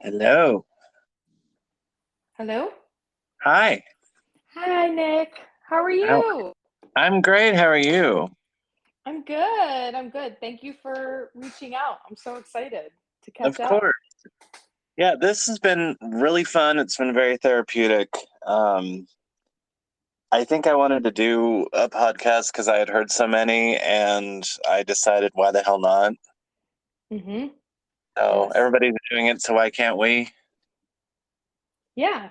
Hello. Hello? Hi. Hi, Nick. How are How, you? I'm great. How are you? I'm good. I'm good. Thank you for reaching out. I'm so excited to Of catch up. course. Yeah, this has been really fun. It's been very therapeutic. Um, I think I wanted to do a podcast because I had heard so many, and I decided why the hell not? Mm-hmm. So Yes. everybody's doing it, so why can't we? Yeah.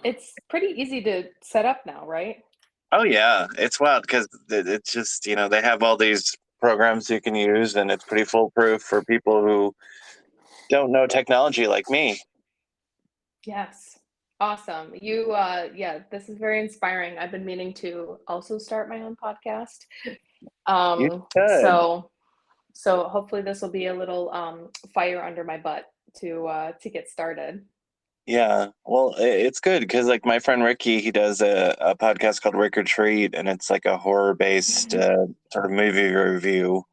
It's pretty easy to set up now, right? Oh yeah, it's wild because it's just, they have all these programs you can use, and it's pretty foolproof for people who don't know technology like me. Yes. Awesome. Yeah, this is very inspiring. I've been meaning to also start my own podcast. You Um, should. so so hopefully this will be a little fire under my butt to get started. Yeah, well, it's good because like my friend Ricky, he does a podcast called Rick or Treat, and it's like a horror based sort of movie review.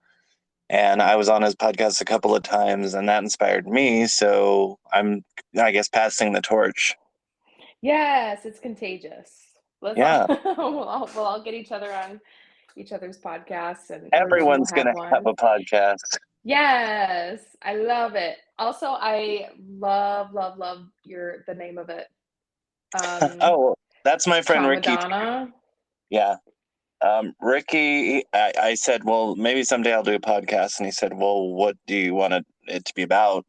And I was on his podcast a couple of times, and that inspired me. So I guess, passing the torch. Yes, it's contagious. Let's all Yeah, we'll all get each other on each other's podcasts and everyone will everyone's have gonna have one. a podcast. Yes, I love it. Also, I love the name of it. Um, Oh, that's my friend Ricky. Tramadonna. Yeah, Ricky. I said, well, maybe someday I'll do a podcast, and he said, well, what do you want it to be about?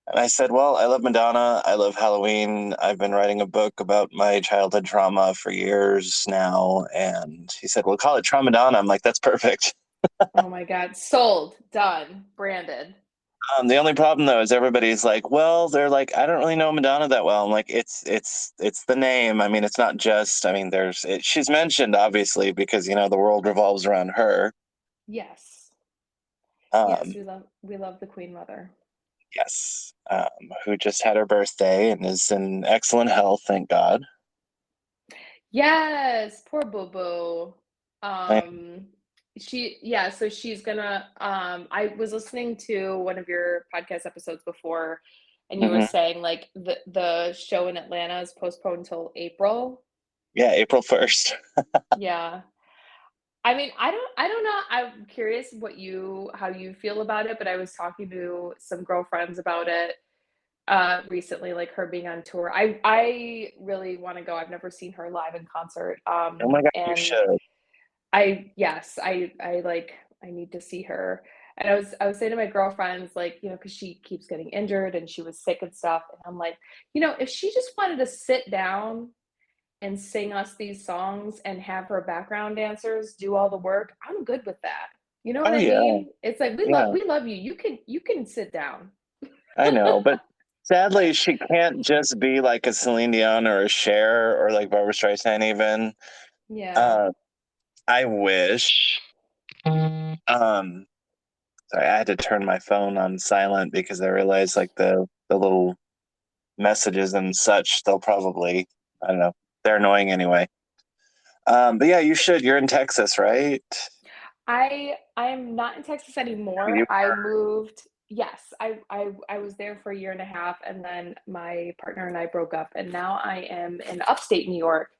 And I said, well, I love Madonna. I love Halloween. I've been writing a book about my childhood trauma for years now. And he said, well, call it Tramadonna. I'm like, that's perfect. Oh my God, sold, done, branded. The only problem though is everybody's like, well, they're like, I don't really know Madonna that well. I'm like, it's the name. I mean, it's not just. I mean, she's mentioned obviously because the world revolves around her. Yes. Yes, Um, we love the Queen Mother. yes, who just had her birthday and is in excellent health, thank God. Yes, poor Boo Boo. I, Yeah, so she's gonna I was listening to one of your podcast episodes before and you were mhm. saying like the show in Atlanta is postponed until April. Yeah, April 1st. Yeah. I don't know. I'm curious how you feel about it, but I was talking to some girlfriends about it recently, like her being on tour. I really want to go. I've never seen her live in concert. Oh my God, you And should. yes, I need to see her. And I was saying to my girlfriends, like, because she keeps getting injured and she was sick and stuff. And I'm like, if she just wanted to sit down and sing us these songs and have her background dancers do all the work, I'm good with that. You know what Oh I yeah, mean? It's like we love yeah, we love you. You can sit down. I know, but sadly, she can't just be like a Celine Dion or a Cher or like Barbara Streisand. Even, Yeah. uh, I wish. Um, Sorry, I had to turn my phone on silent because I realized like the little messages and such. They'll probably, I don't know, they're annoying anyway. But yeah, you should. You're in Texas, right? I'm not in Texas You anymore. I moved. Yes, I was there for a year and a half, and then my partner and I broke up, and now I am in upstate New York,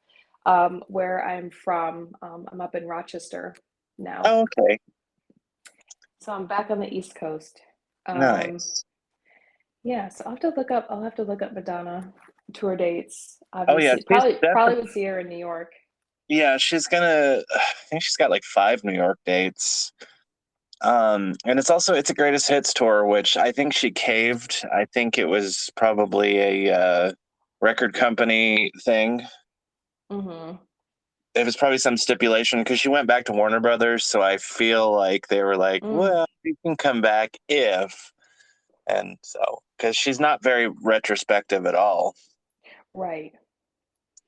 where I'm from. I'm up in Rochester now, Oh, okay, so I'm back on the East Coast. Um, nice. yeah, so I'll have to look up Madonna tour dates. Oh yeah, Obviously, she's probably definitely. would see her in New York. Yeah, she's gonna. I think she's got like 5 New York dates. And it's a greatest hits tour, which I think she caved. I think it was probably a record company thing. Hmm. It was probably some stipulation because she went back to Warner Brothers, so I feel like they were like, Mm, "Well, you can come back if," and so because she's not very retrospective at all. right.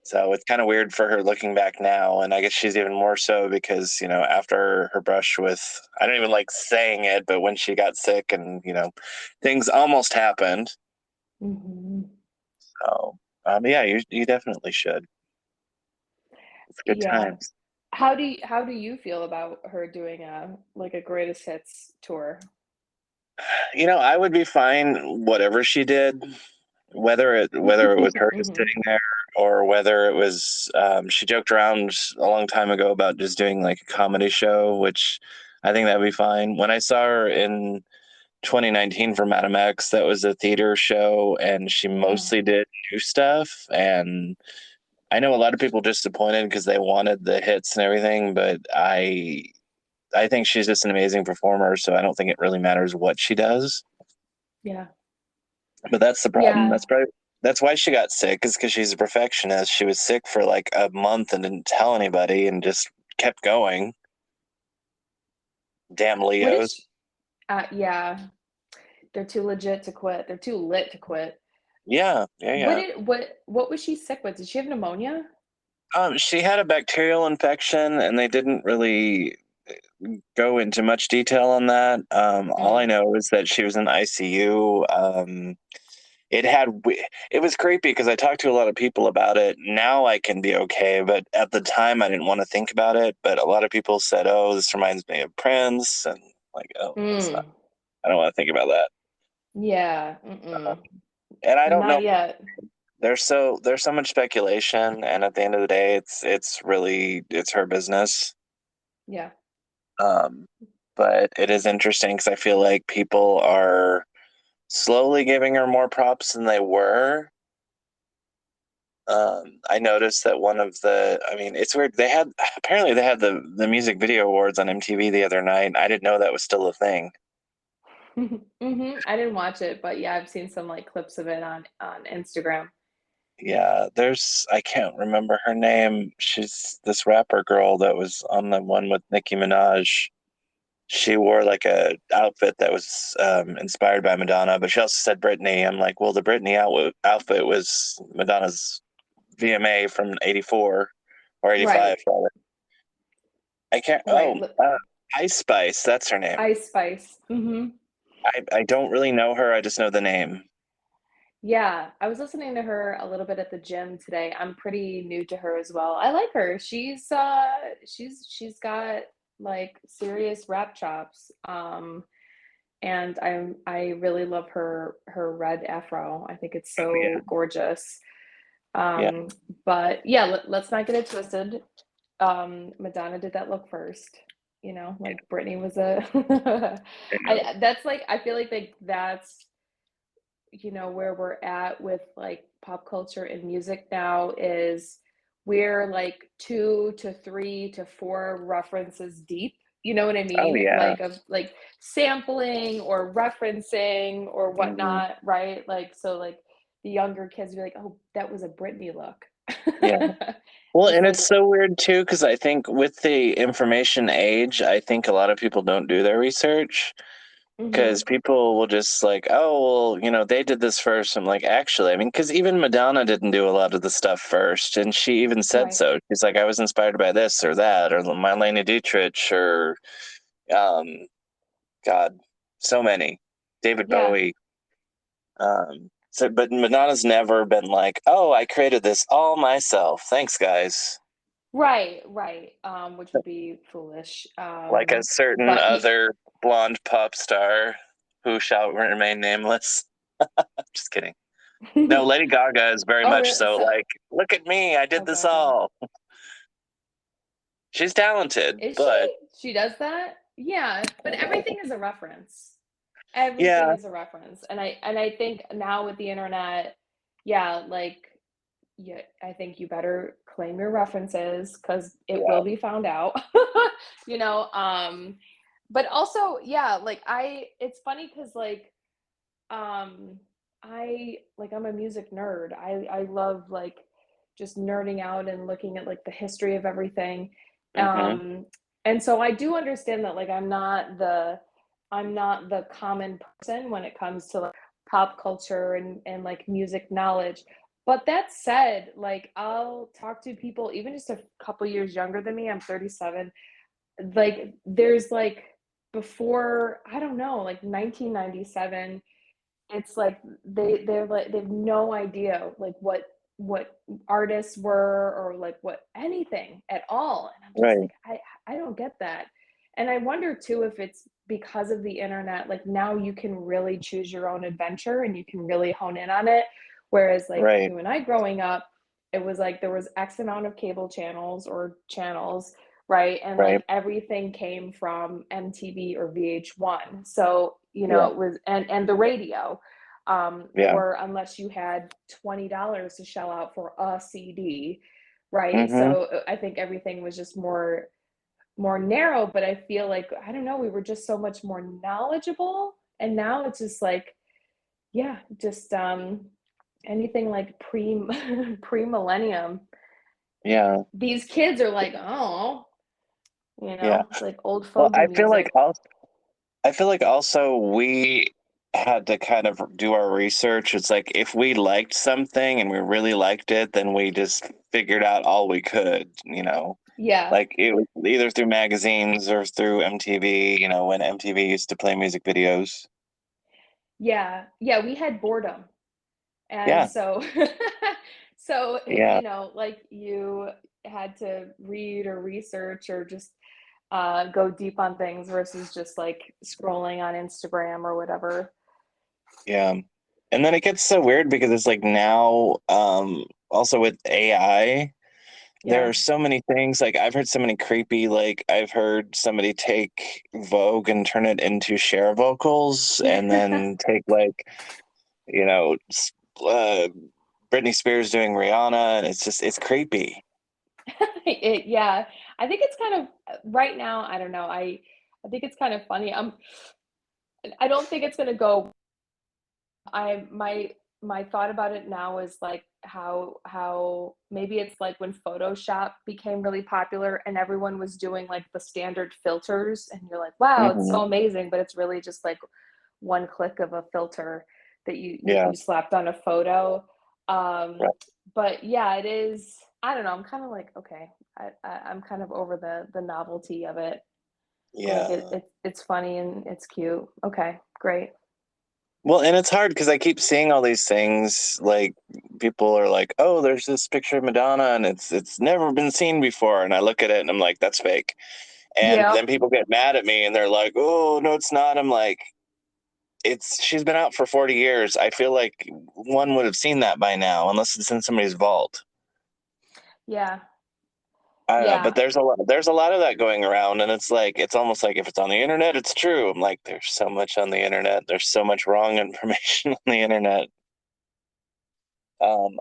So it's kind of weird for her looking back now, and I guess she's even more so because after her brush with, I don't even like saying it, but when she got sick and things almost happened. Hmm. So yeah, you definitely should. It's good Yeah. times. How do you feel about her doing a greatest hits tour? I would be fine whatever she did, whether it was her just Hmm. sitting there or whether it was she joked around a long time ago about just doing like a comedy show, which I think that would be fine. When I saw her in 2019 for Madam X, that was a theater show, and she Yeah. mostly did new stuff. And I know a lot of people disappointed because they wanted the hits and everything, but I think she's just an amazing performer, so I don't think it really matters what she does. Yeah. But that's the problem. Yeah. That's why she got sick, is because she's a perfectionist. She was sick for like a month and didn't tell anybody and just kept going. Damn What is Leos. she, yeah, they're too legit to quit. They're too lit to quit. Yeah, yeah, What yeah. did what was she sick with? Did she have pneumonia? She had a bacterial infection, and they didn't really go into much detail on that. All I Mm. know is that she was in ICU. It had it was creepy because I talked to a lot of people about it. Now I can be okay, but at the time I didn't want to think about it. But a lot of people said, "Oh, this reminds me of Prince," and like, "Oh, that's not." Mm. I don't want to think about that. Yeah. Uh, Mm-mm. and I don't know. Not yet. There's so much speculation, and at the end of the day, it's her business. Yeah. Um, but it is interesting because I feel like people are slowly giving her more props than they were. I noticed that I mean, it's weird. Apparently they had the music video awards on MTV the other night. I didn't know that was still a thing. I didn't watch it, but yeah, I've seen some like clips of it on Instagram. Yeah, I can't remember her name. She's this rapper girl that was on the one with Nicki Minaj. She wore like a outfit that was inspired by Madonna, but she also said Britney. I'm like, well, the Britney outfit was Madonna's VMA from '84 or '85, Right. rather. I can't. Right. Ice Spice. That's her name. Ice Spice. I don't really know her. I just know the name. Yeah, I was listening to her a little bit at the gym today. I'm pretty new to her as well. I like her. She's got like serious rap chops. And I really love her red afro. I think it's Oh yeah, so gorgeous. yeah. Um, but yeah, let's not get it twisted. Madonna did that look first. Like Britney was a I know. that's like I feel like that's where we're at with like pop culture and music now is we're like 2 to 3 to 4 references deep. You know what I Oh mean? yeah. Like of like sampling or referencing or Hmm. whatnot, right? Like so like the younger kids be like, oh, that was a Britney look. Yeah. Well, It's and it's like, so weird too because I think with the information age, I think a lot of people don't do their research. Because mm-hmm, people will just like, oh, well, they did this first. I'm like, actually, I mean, because even Madonna didn't do a lot of the stuff first, and she even said right. so. She's like, I was inspired by this or that, or Marlene Dietrich, or um, God, so many, David Yeah. Bowie. But Madonna's never been like, oh, I created this all myself. Thanks, guys. Right, right. Which would be foolish. Like a certain But other blonde pop star who shall remain nameless. Just kidding. No, Lady Gaga is very oh, much really? so So, like, look at me, I did oh, this Gaga. all. She's talented, Is but she? She does that? Yeah, but everything is a reference. Everything yeah, is a reference. And I think now with the internet, yeah, like yeah, I think you better claim your references because it yeah. will be found out. you know, um, but also, yeah, like it's funny because um I'm a music nerd. I love like just nerding out and looking at like the history of everything. Hmm. Um and so I do understand that like I'm not the common person when it comes to like pop culture and like music knowledge. But that said, like I'll talk to people even just a couple years younger than me. I'm 37. Like there's like before, I don't know, like 1997, it's like they're like they have no idea like what artists were or like what anything at all, and I'm just Right. like I don't get that. And I wonder too if it's because of the internet, like now you can really choose your own adventure and you can really hone in on it. Whereas like Right. you and I growing up, it was like there was X amount of cable channels or channels, right? And Right. like everything came from MTV or VH1. So, you know, Yeah. it was and the radio. Yeah. Or unless you had $20 to shell out for a CD, right? Mm-hmm. So I think everything was just more narrow, but I feel like I don't know, we were just so much more knowledgeable. And now it's just like, yeah, just anything like pre-millennium. Yeah. These kids are like, oh, you Yeah. know, it's like old Well, fogey music. I feel like also we had to kind of do our research. It's like if we liked something and we really liked it, then we just figured out all we could, you know. Yeah. Like it was either through magazines or through MTV, you know, when MTV used to play music videos. Yeah. Yeah, we had boredom. And Yeah. so so Yeah. you know, like you had to read or research or just go deep on things versus just like scrolling on Instagram or whatever. Yeah. And then it gets so weird because it's like now, also with AI, there Yeah. are so many things. Like I've heard so many creepy, like I've heard somebody take Vogue and turn it into share vocals and then take like, you know, uh, Britney Spears doing Rihanna, and it's creepy. Yeah, I think it's kind of right now. I don't know. I think it's kind of funny. I don't think it's gonna go. I my thought about it now is like how maybe it's like when Photoshop became really popular and everyone was doing like the standard filters, and you're like, wow, it's Hmm. so amazing, but it's really just like one click of a filter that Yeah. you slapped on a photo. Um, Right. but yeah, it is. I don't know. I'm kind of like, okay, I'm kind of over the novelty of it. I'm like, Yeah. it's funny and it's cute. Okay, great. Well, and it's hard because I keep seeing all these things. Like people are like, "Oh, there's this picture of Madonna, and it's never been seen before." And I look at it, and I'm like, "That's fake." And Yeah, then people get mad at me, and they're like, "Oh, no, it's not." I'm like, "It's she's been out for 40 years. I feel like one would have seen that by now, unless it's in somebody's vault." yeah, I don't know, but yeah, there's a lot of that going around, and it's like it's almost like if it's on the internet, it's true. I'm like, there's so much on the internet. There's so much wrong information on the internet.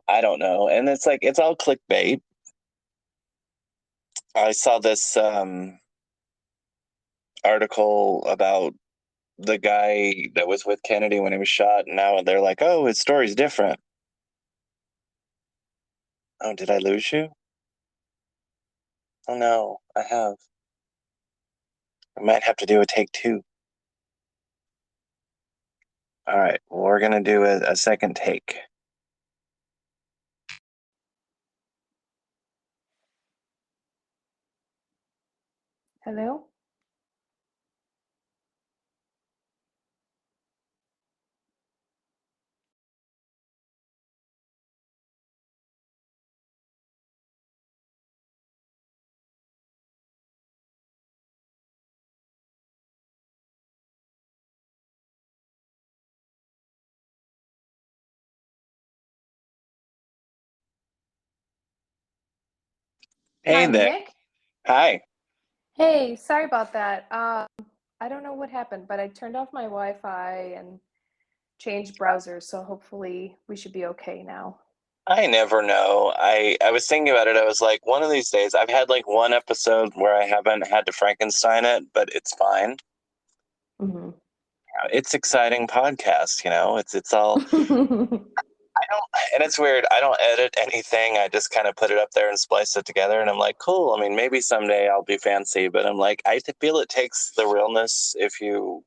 I don't know. And it's like it's all clickbait. I saw this article about the guy that was with Kennedy when he was shot, and now they're like, "Oh, his story's different." Oh, did I lose you? Oh no, I have. I might have to do a take two. All right, well, we're gonna do a second take. hello. Hey Hi, there. Nick. Hi. Hey, sorry about that. I don't know what happened, but I turned off my Wi-Fi and changed browsers, so hopefully we should be okay now. I never know. I was thinking about it. I was like, one of these days, I've had like one episode where I haven't had to Frankenstein it, but it's fine. Hmm. It's exciting podcast, you know. It's all I don't, and it's weird. I don't edit anything. I just kind of put it up there and splice it together, and I'm like, cool. I mean, maybe someday I'll be fancy, but I'm like, feel it takes the realness if you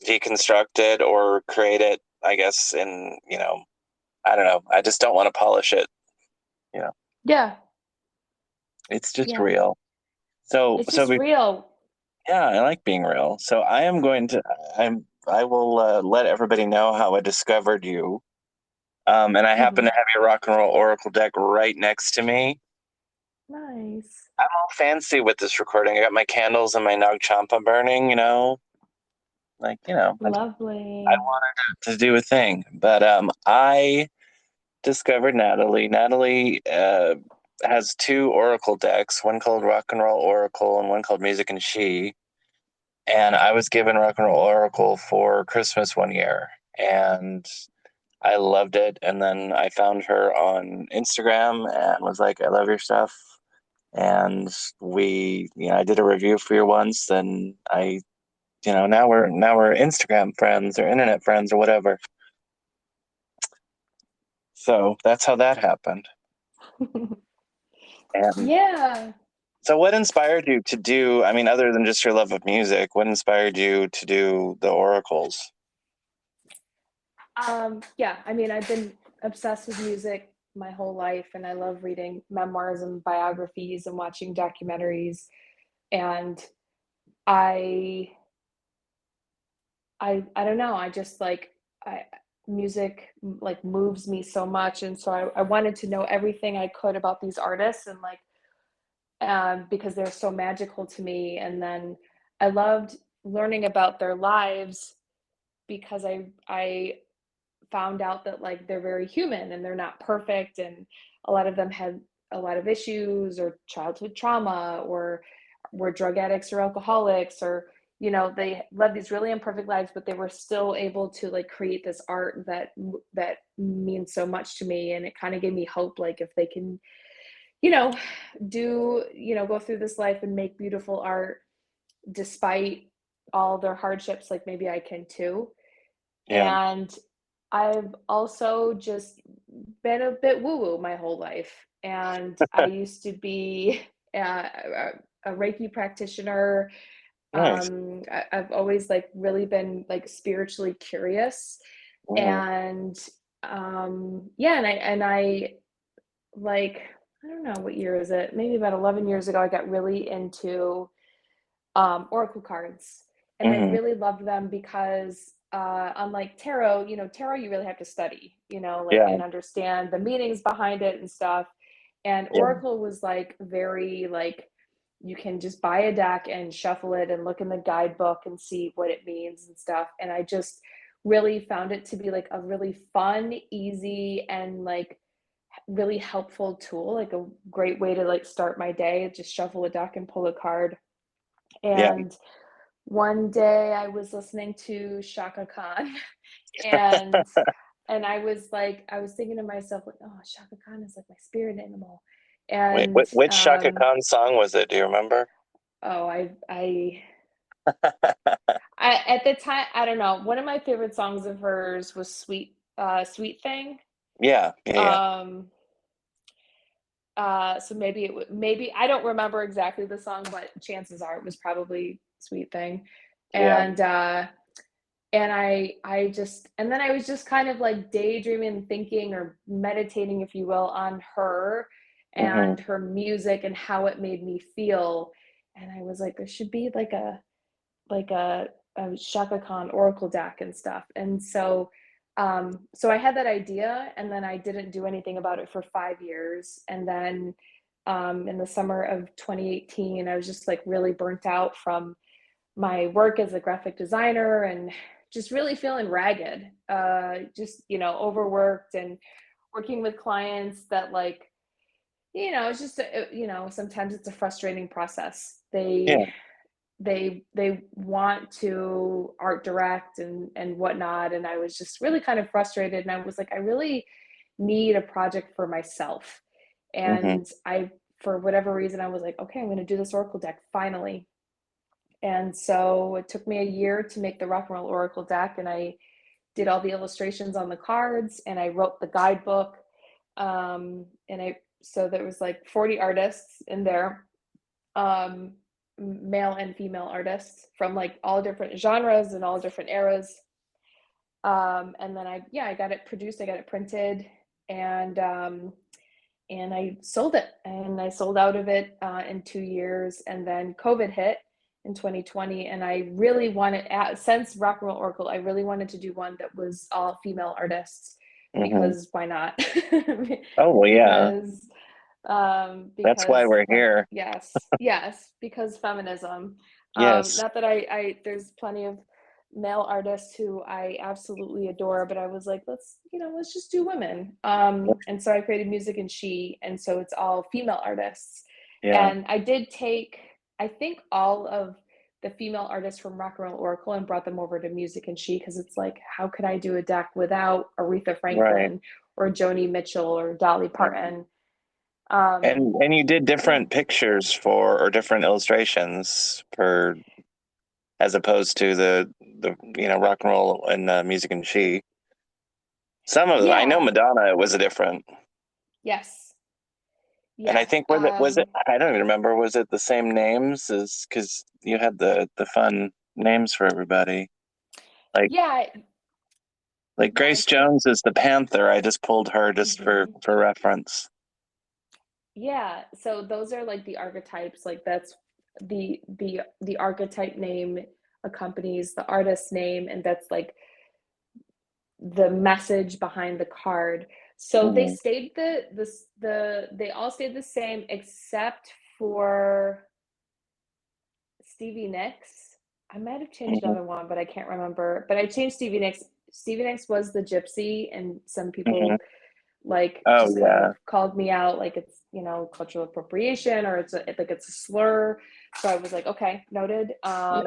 deconstruct it or create it. I guess, and I don't know. I just don't want to polish it. You know, Yeah, it's just yeah. real. So, It's just we, real. yeah, I like being real. So I am going to. I will let everybody know how I discovered you. And I happen Hmm. to have your rock and roll oracle deck right next to me. Nice. all fancy with this recording. I got my candles and my Nag Champa burning, like, I Lovely. wanted to do a thing. But I discovered Natalie. Natalie has two Oracle decks, one called Rock and Roll Oracle and one called Music and She. And I was given Rock and Roll Oracle for Christmas one year, and I loved it. And then I found her on Instagram and was like, I love your stuff. And I did a review for you once, and now we're Instagram friends or internet friends or whatever. So that's how that happened. And Yeah. so what inspired you to do, I mean, other than just your love of music, what inspired you to do the oracles? Yeah, I mean, I've been obsessed with music my whole life, and I love reading memoirs and biographies and watching documentaries. And I, I don't know. I just like I music like moves me so much, and so I wanted to know everything I could about these artists, and like because they're so magical to me. And then I loved learning about their lives because I found out that like they're very human and they're not perfect, and a lot of them had a lot of issues or childhood trauma or were drug addicts or alcoholics, or they led these really imperfect lives, but they were still able to like create this art that means so much to me. And it kind of gave me hope, like if they can you know go through this life and make beautiful art despite all their hardships, like maybe I can too. Yeah. And I've also just been a bit woo woo my whole life. And I used to be a Reiki practitioner. Nice. I've always like really been like spiritually curious. Mhm. And yeah, and I like, I don't know what year is it, maybe about 11 years ago, I got really into oracle cards, and I Mhm. really loved them because unlike tarot, tarot you really have to study, like Yeah. and understand the meanings behind it and stuff. And Yeah. oracle was like very like you can just buy a deck and shuffle it and look in the guidebook and see what it means and stuff. And I just really found it to be like a really fun, easy, and like really helpful tool, like a great way to like start my day. Just shuffle a deck and pull a card. Yeah. And one day I was listening to Shaka Khan and I was thinking to myself, like, oh, Shaka Khan is like my spirit animal. Wait, And which Shaka Khan song was it? Do you remember? oh, I at the time, I don't know. One of my favorite songs of hers was Sweet Thing. Yeah. Yeah. Yeah. Um so maybe I don't remember exactly the song, but chances are it was probably Sweet Thing. Yeah. And and then I was just kind of like daydreaming, thinking or meditating, if you will, on her Mhm. and her music and how it made me feel. And I was like, there should be like a Shaka Khan Oracle deck and stuff. And so I had that idea, and then I didn't do anything about it for 5 years. And then in the summer of 2018, I was just like really burnt out from my work as a graphic designer and just really feeling ragged, just, overworked and working with clients that like, it's just, sometimes it's a frustrating process. Yeah. They want to art direct and whatnot. And I was just really kind of frustrated. And I was like, I really need a project for myself. Mhm. And for whatever reason, I was like, okay, I'm going to do this Oracle deck finally. And so it took me a year to make the Rock and Roll Oracle deck, and I did all the illustrations on the cards, and I wrote the guidebook. And so there was like 40 artists in there, um, male and female artists from like all different genres and all different eras. And then I got it produced, I got it printed, and I sold it, and I sold out of it in 2 years. And then COVID hit in 2020, and I really wanted, since Rock and Roll Oracle, I really wanted to do one that was all female artists, Mhm. because why not? Oh well, yeah. Because That's why because we're here. yes, because feminism. Yes. Not that I there's plenty of male artists who I absolutely adore, but I was like, let's just do women. And so I created Music and She, and so it's all female artists. Yeah. And I did take, I think, all of the female artists from Rock and Roll Oracle and brought them over to Music and She, because it's like, how could I do a deck without Aretha Right. Franklin or Joni Mitchell or Dolly Right. Parton? Um, And you did yeah, different pictures for or different illustrations for as opposed to the rock and roll and music and she. Some of them I know yeah, Madonna was a different, yes, and I yeah. think was it I don't even remember, was it the same names as because you had the fun names for everybody like Yeah, yeah, I Grace think Jones is the Panther. I just pulled her just mhm. for reference. Yeah, so those are like the archetypes, like that's the archetype name accompanies the artist's name, and that's like the message behind the card. So they Mhm. stayed they all stayed the same except for Stevie Nicks. I might have changed Mhm. another one, but I can't remember. But I changed Stevie Nicks. Stevie Nicks was the gypsy, and some Mhm. people like Oh just kind of yeah. called me out like it's cultural appropriation, or it's a slur. So I was like, okay, noted. Yeah.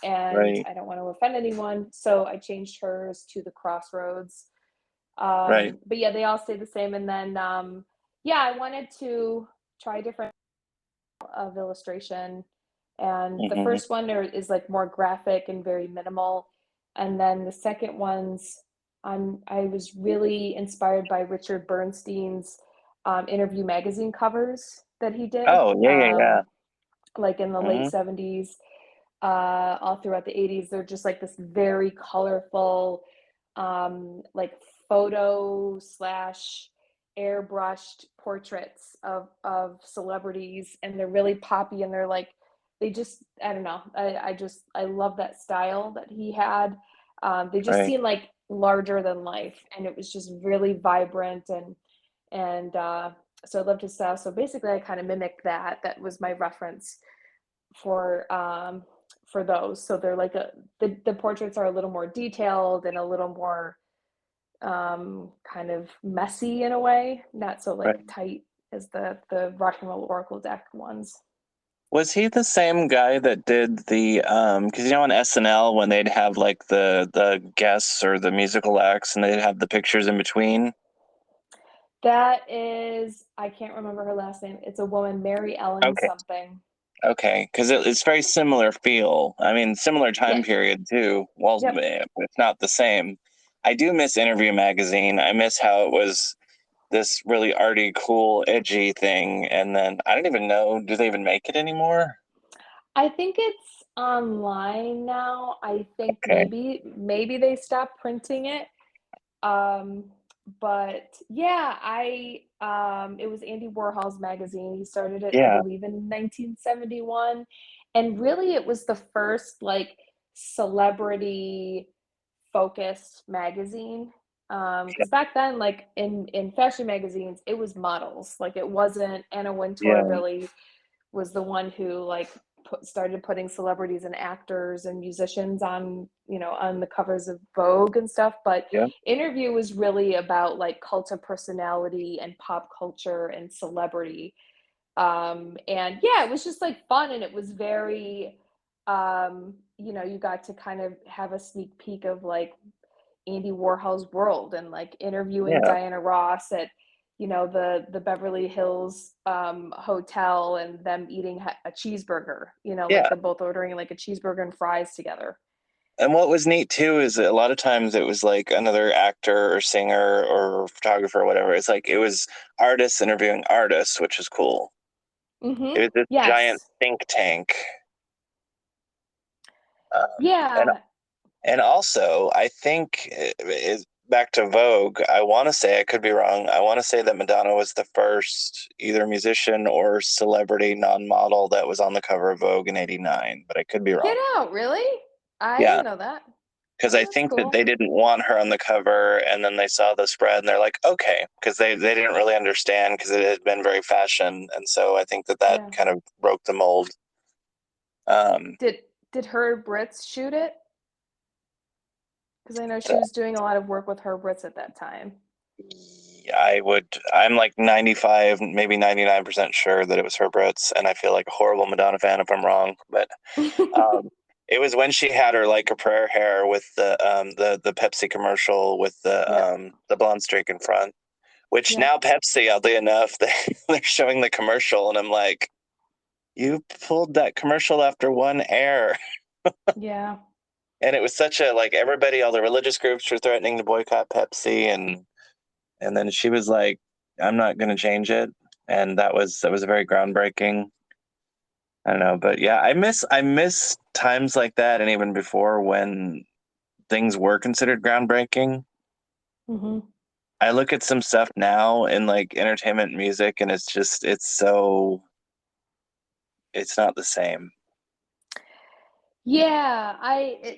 And Right. I don't want to offend anyone, so I changed hers to the Crossroads. Right. But yeah, they all stay the same. And then yeah, I wanted to try different of illustration. And the Mhm. first one is like more graphic and very minimal. And then the second one's I was really inspired by Richard Bernstein's interview magazine covers that he did, Oh yeah, yeah, yeah. like in the late Mhm. 70s, all throughout the 80s. They're just like this very colorful, like photo slash airbrushed portraits of celebrities, and they're really poppy, and they're like they just I don't know. I love that style that he had. They just Right. seem like larger than life, and it was just really vibrant, and so I loved his style. So basically, I kind of mimicked that. That was my reference for um for those. So they're like the portraits are a little more detailed and a little more kind of messy in a way, not so Right. like tight as the Rock and Roll Oracle deck ones. Was he the same guy that did the because on SNL when they'd have like the guests or the musical acts and they'd have the pictures in between? That is, I can't remember her last name. It's a woman, Mary Ellen Okay. something. Okay, because it's very similar feel. I mean, similar time Yes. period too. Well, Yep. it's not the same. I do miss Interview Magazine. I miss how it was this really arty, cool, edgy thing. And then I don't even know, do they even make it anymore? I think it's online now. I think Okay. maybe they stopped printing it. Um, but yeah, I it was Andy Warhol's magazine. He started it, I Yeah. believe, in 1971. And really it was the first like celebrity focused magazine. Because back then, like in fashion magazines, it was models. Like it wasn't Anna Wintour Yeah. really was the one who like started putting celebrities and actors and musicians on on the covers of Vogue and stuff. But Yeah. Interview was really about like cult of personality and pop culture and celebrity. And yeah, it was just like fun, and it was very you got to kind of have a sneak peek of like Andy Warhol's world, and like interviewing Yeah. Diana Ross at the Beverly Hills hotel, and them eating a cheeseburger, like Yeah. them both ordering like a cheeseburger and fries together. And what was neat too is that a lot of times it was like another actor or singer or photographer or whatever. It's like it was artists interviewing artists, which is cool. It was this giant Yes. think tank. And Yeah. also, I think is back to Vogue. I want to say, I could be wrong. I want to say that Madonna was the first either musician or celebrity non-model that was on the cover of Vogue in '89, but I could be Get wrong. out, really? I Yeah, didn't know that. because Oh, I that's think that cool. they didn't want her on the cover, and then they saw the spread and they're like, okay, because they didn't really understand because it had been very fashion, and so I think that that Yeah. kind of broke the mold. Um, Did Herb Ritz shoot it? Because I know she was doing a lot of work with Herb Ritz at that time. I'm like 95, maybe 99% sure that it was her Brits, and I feel like a horrible Madonna fan if I'm wrong, but um, it was when she had her like a prayer hair with the Pepsi commercial with Yep. the blonde streak in front. Which Yep. now Pepsi, oddly enough, they're showing the commercial, and I'm like, you pulled that commercial after one air, Yeah. and it was such a like everybody, all the religious groups were threatening to boycott Pepsi, and then she was like, I'm not going to change it, and that was very groundbreaking. I don't know, but yeah, I miss times like that, and even before when things were considered groundbreaking. Hmm. I look at some stuff now in like entertainment music, and it's not the same. Yeah,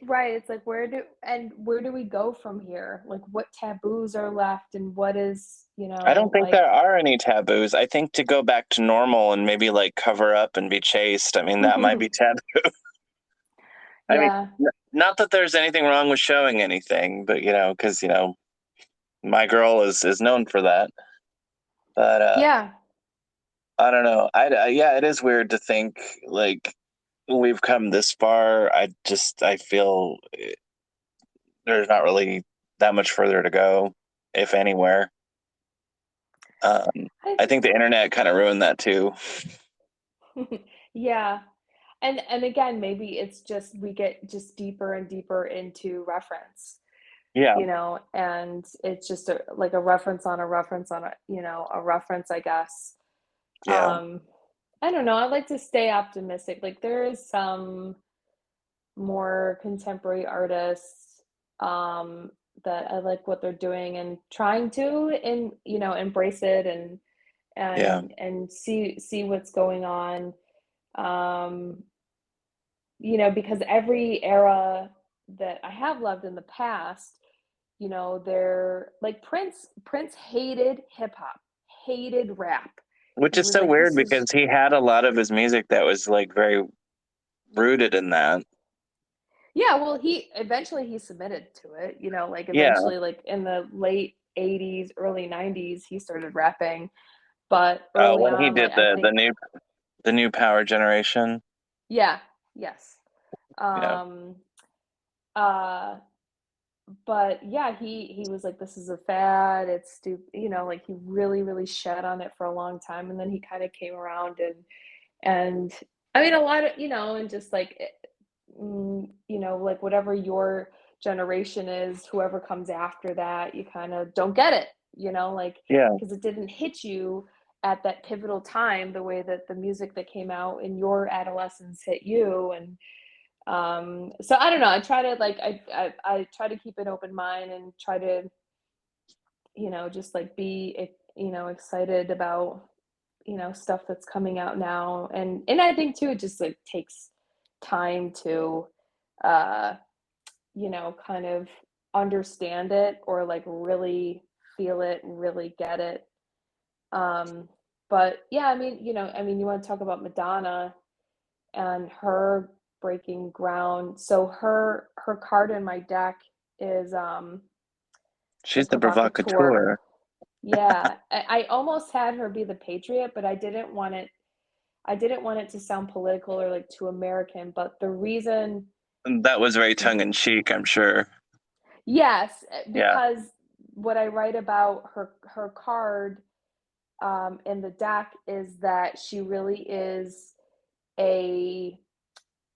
right. It's like where do we go from here? Like what taboos are left and what is, I don't think like there are any taboos. I think to go back to normal and maybe like cover up and be chaste, I mean, that might be taboo. I mean, yeah. not that there's anything wrong with showing anything, but because my girl is known for that. But Yeah. I don't know. Yeah, it is weird to think like we've come this far. I feel there's not really that much further to go, if anywhere. Um, I I think the internet kind of ruined that too. yeah. And again, maybe it's just we get just deeper and deeper into reference, Yeah, and it's just like a reference on a reference on a reference, I guess. yeah, I don't know. I like to stay optimistic. Like there is some more contemporary artists that I like what they're doing and trying to and embrace it and yeah. see what's going on. Um, because every era that I have loved in the past, they're like Prince hated hip hop, hated rap. Which He is was so like, weird this is because he had a lot of his music that was like very rooted in that. yeah, well, he submitted to it, like Yeah. eventually like in the late 80s, early 90s, he started rapping. But Oh, early when he on, like did I the think new Power Generation. yeah, yes. Yeah. Um uh but yeah, he was like, this is a fad, it's stupid, like he really, really shed on it for a long time. And then he kind of came around and I mean a lot of, and just like like whatever your generation is, whoever comes after that, you kind of don't get it, like Yeah. because it didn't hit you at that pivotal time the way that the music that came out in your adolescence hit you. And so I don't know. I try to like I try to keep an open mind and try to just like be excited about stuff that's coming out now. And I think too it just like takes time to uh kind of understand it or like really feel it, really get it. Um but yeah, I mean you want to talk about Madonna and her breaking ground. So her card in my deck is the She's the provocateur. provocateur. Yeah, I almost had her be the patriot, but I didn't want it to sound political or like too American. But the reason, And that was very tongue in cheek, I'm sure. yes, Yeah. because what I write about her card in the deck is that she really is a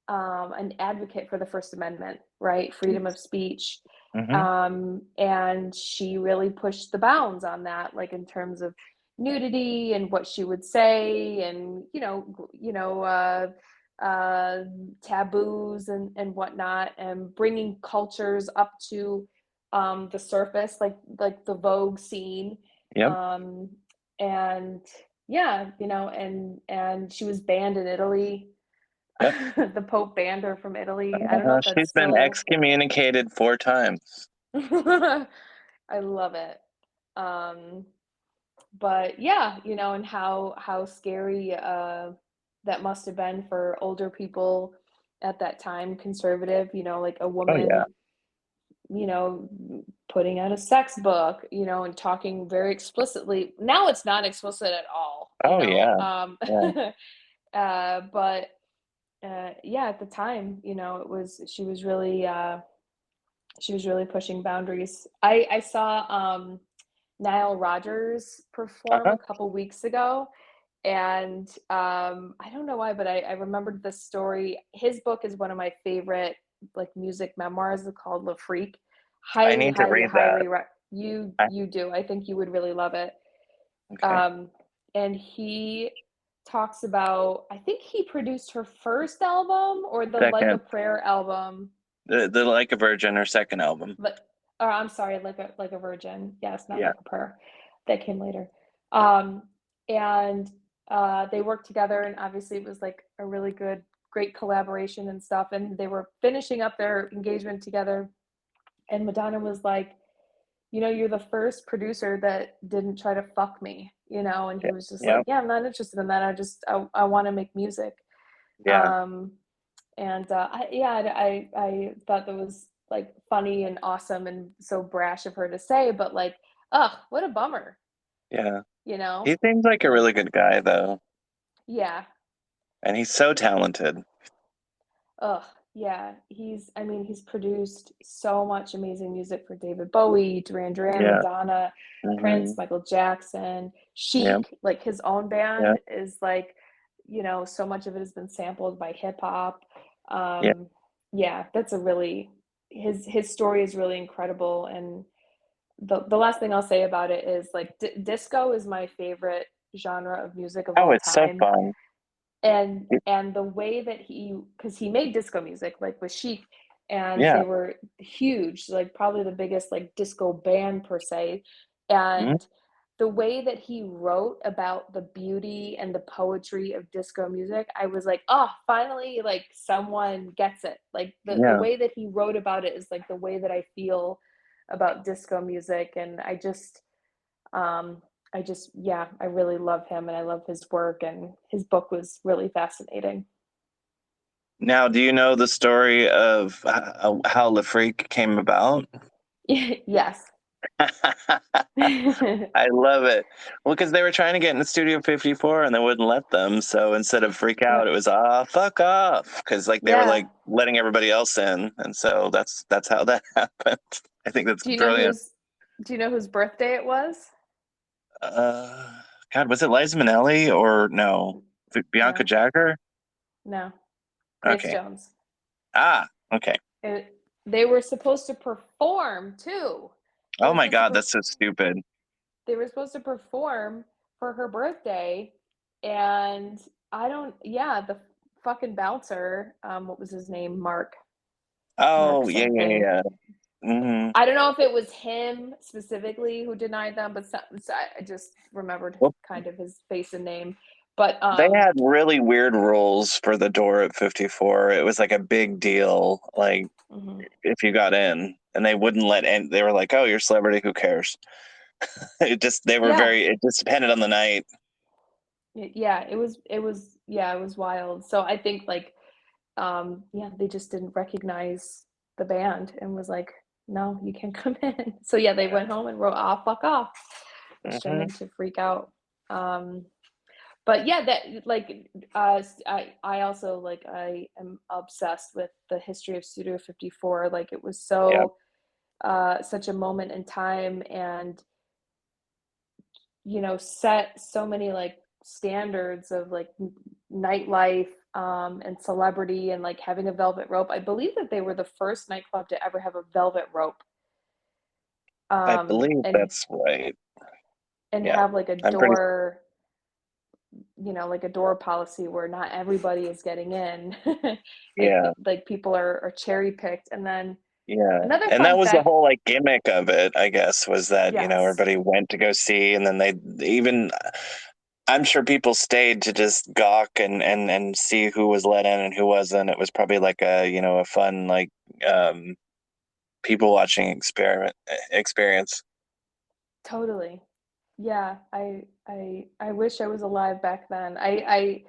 an advocate for the First Amendment, right? Freedom of speech. Hmm. And she really pushed the bounds on that, like in terms of nudity and what she would say, and uh, taboos and whatnot, and bringing cultures up to the surface, like the Vogue scene. Yep. Um, and yeah, and she was banned in Italy the Pope banned her from Italy. I don't know if that's She's been still. excommunicated 4 times. I love it. Um, but yeah, and how scary that must have been for older people at that time, conservative, like a Oh yeah. woman, you know, putting out a sex book, and talking very explicitly. Now it's not explicit at all, Oh yeah. Yeah. but yeah, at the time, it was she was really pushing boundaries. I saw Nile Rodgers perform Uh-huh. a couple weeks ago, and I don't know why, but I remembered this story. His book is one of my favorite like music memoirs. It's called Le Freak. I Highly, need to highly, read that. highly you I, you do. I think you would really love it. okay. Um, and he talks about, I think he produced her first album or the Like a Second, Prayer album. the Like a Virgin, her second album. Like, or I'm sorry, like a virgin. Yes, not Yeah. like a prayer. That came later. Um, and they worked together, and obviously it was like a really great collaboration and stuff. And they were finishing up their engagement together. And Madonna was like, you're the first producer that didn't try to fuck me, and he was just Yeah. like, yeah, I'm not interested in that. I want to make music. Yeah. Um, and I thought that was like funny and awesome and so brash of her to say, but like, ugh, what a bummer, Yeah. you know? He seems like a really good guy though. Yeah. And he's so talented. Ugh. Yeah. I mean, he's produced so much amazing music for David Bowie, Duran Duran, Yeah. Madonna, Hmm. Prince, Michael Jackson, Yeah. Chic. Like his own Yeah. band is like, so much of it has been sampled by hip hop. Yeah. Um, yeah, that's a really his story is really incredible. And the last thing I'll say about it is like disco is my favorite genre of music of Oh, all it's so time. fun. And the way that because he made disco music like with Chic, and Yeah. they were huge, like probably the biggest like disco band per se. Mhm. And the way that he wrote about the beauty and the poetry of disco music, I was like, oh, finally, like someone gets it. Like the Yeah. way that he wrote about it is like the way that I feel about disco music. And um, yeah, I really love him and I love his work, and his book was really fascinating. Now, do you know the story of how Le Freak came about? Yes. I love it. Well, because they were trying to get in Studio 54 and they wouldn't let them. So instead of freak out, it Yep. was fuck off. Because like they were Yeah. like letting everybody else in, and so that's how that happened. I think that's Do you know brilliant. whose birthday it was? Uh, God, was it Liza Minnelli or no? Bianca No. Jagger? No. Grace Okay. Jones. Okay. They were supposed to perform too. They Oh were my supposed to God, that's so stupid. perform for her birthday, and I don't yeah, the fucking bouncer, what was his name? Mark Oh yeah, yeah, something. yeah. Hmm. I don't know if it was him specifically who denied them, but so I just remembered Well, kind of his face and name. But they had really weird rules for the door at 54. It was like a big deal. Like mhm. if you got in, and they wouldn't let in. They were like, "Oh, you're a celebrity. Who cares?" They were Yeah, very. It just depended on the night. yeah, it was wild. So I think like yeah, they just didn't recognize the band and was like, no, you can't come in. So yeah, they went home and wrote "Ah, fuck off," which turned Hmm. into "Freak Out." Um, but yeah, that like I also like I am obsessed with the history of Studio 54. Like it was Yeah, such a moment in time, and set so many like standards of like nightlife and celebrity, and like having a velvet rope. I believe that they were the first nightclub to ever have a velvet rope, I believe and that's right. Yeah, have like a I'm pretty. door, like a door policy where not everybody is getting in. Yeah, Like people are cherry picked. And then yeah, another and that fun was the fact. whole like gimmick of it, I guess, was that Yes. everybody went to go see, and then they even I'm sure people stayed to just gawk and see who was let in and who wasn't. It was probably like a fun like um, people watching experience. Totally. Yeah, I wish I was alive back then. I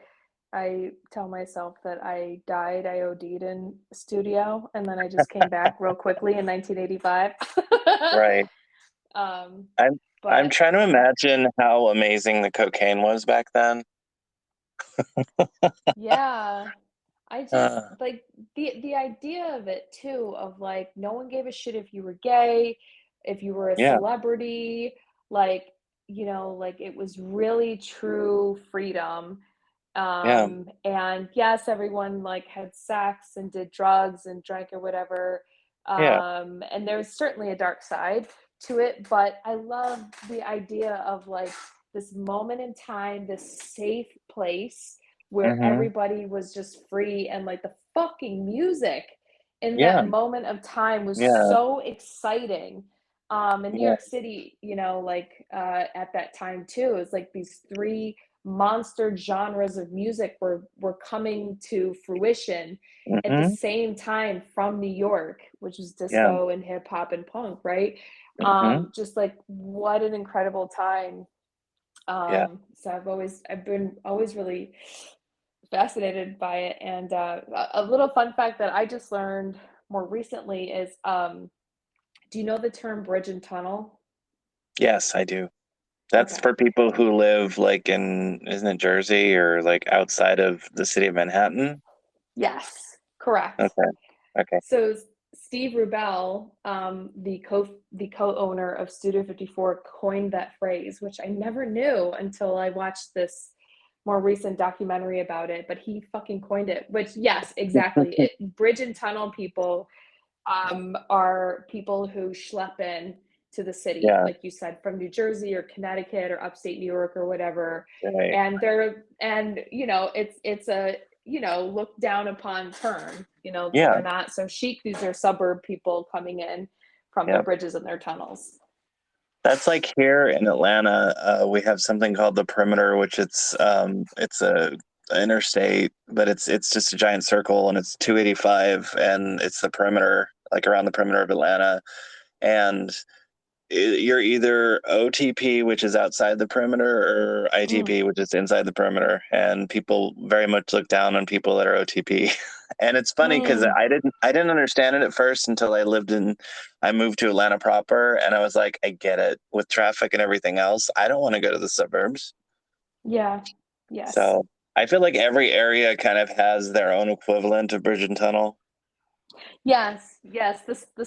tell myself that I died, I OD'd in studio, and then I just came back real quickly in 1985. Right. um, I'm but trying to imagine how amazing the cocaine was back then. yeah, I just Uh, like the idea of it too, of like no one gave a shit if you were gay, if you were a yeah, celebrity, like, like it was really true freedom. yeah, And yes, everyone like had sex and did drugs and drank or whatever. yeah. And there's certainly a dark side to it, but I love the idea of like this moment in time, this safe place where Mm-hmm. everybody was just free, and like the fucking music in Yeah, that moment of time was yeah, so exciting. In New yeah. York City, like at that time too, it was like these three monster genres of music were coming to fruition at the Mm-hmm. same time from New York, which was Yeah, disco and hip hop and punk, right? mm-hmm. Just like what an incredible time. Yeah. So I've been always really fascinated by it. And a little fun fact that I just learned more recently is, do you know the term bridge and tunnel? Yes, I do. That's Okay. for people who live like isn't it Jersey or like outside of the city of Manhattan? Yes, correct. Okay. Okay. So Steve Rubell, the co-owner of Studio 54, coined that phrase, which I never knew until I watched this more recent documentary about it. But he fucking coined it. Which, yes, exactly. Bridge and tunnel people are people who schlep in to the city, Yeah, like you said, from New Jersey or Connecticut or upstate New York or whatever. right. And it's a looked down upon term. Yeah, They're not so chic. These are suburb people coming in from their yeah. bridges and their tunnels. That's like here in Atlanta, we have something called the perimeter, which it's a interstate, but it's just a giant circle and it's 285 and it's the perimeter, like around the perimeter of Atlanta. And you're either OTP, which is outside the perimeter, or Mm, ITP, which is inside the perimeter. And people very much look down on people that are OTP. And it's funny because mm, I didn't understand it at first until I moved to Atlanta proper, and I was like, I get it with traffic and everything else. I don't want to go to the suburbs. yeah. Yes. So I feel like every area kind of has their own equivalent of bridge and tunnel. Yes. Yes. The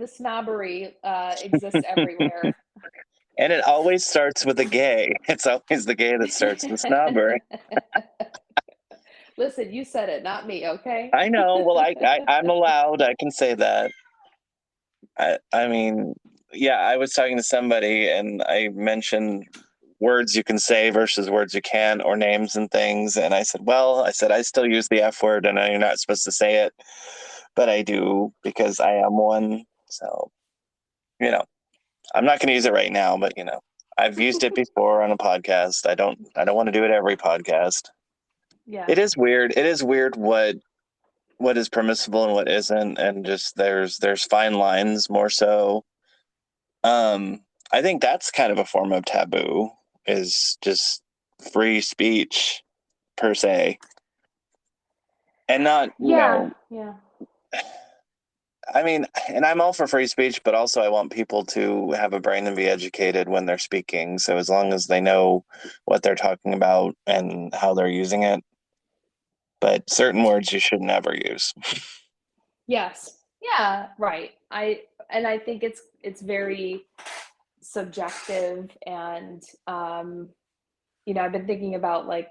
snobbery exists everywhere. And it always starts with a gay. It's always the gay that starts the snobbery. Listen, you said it, not me, okay? I know. Well, I'm allowed. I can say that. I mean, yeah, I was talking to somebody and I mentioned words you can say versus words you can't, or names and things. And I said, I still use the F word. And I know you're not supposed to say it, but I do because I am one. So, you know, I'm not going to use it right now, but I've used it before on a podcast. I don't want to do it every podcast. Yeah. It is weird. It is weird what is permissible and what isn't, and just there's fine lines more so. um I think that's kind of a form of taboo, is just free speech per se, and not Yeah. Yeah. I mean, and I'm all for free speech, but also I want people to have a brain and be educated when they're speaking, so as long as they know what they're talking about and how they're using it, but certain words you should never use. Yes. Yeah, right. I think it's very subjective. And I've been thinking about like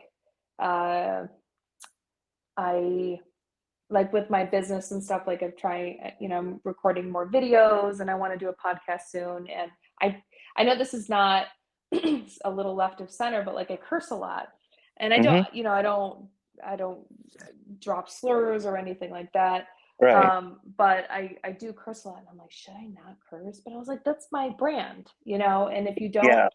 uh I like with my business and stuff, like I'm trying, I'm recording more videos and I want to do a podcast soon. And I I know this is not a little left of center, but like I curse a lot. And I don't, Hmm. I don't drop slurs or anything like that. Right. But I do curse a lot. And I'm like, should I not curse? But I was like, that's my brand, and if you don't Yeah.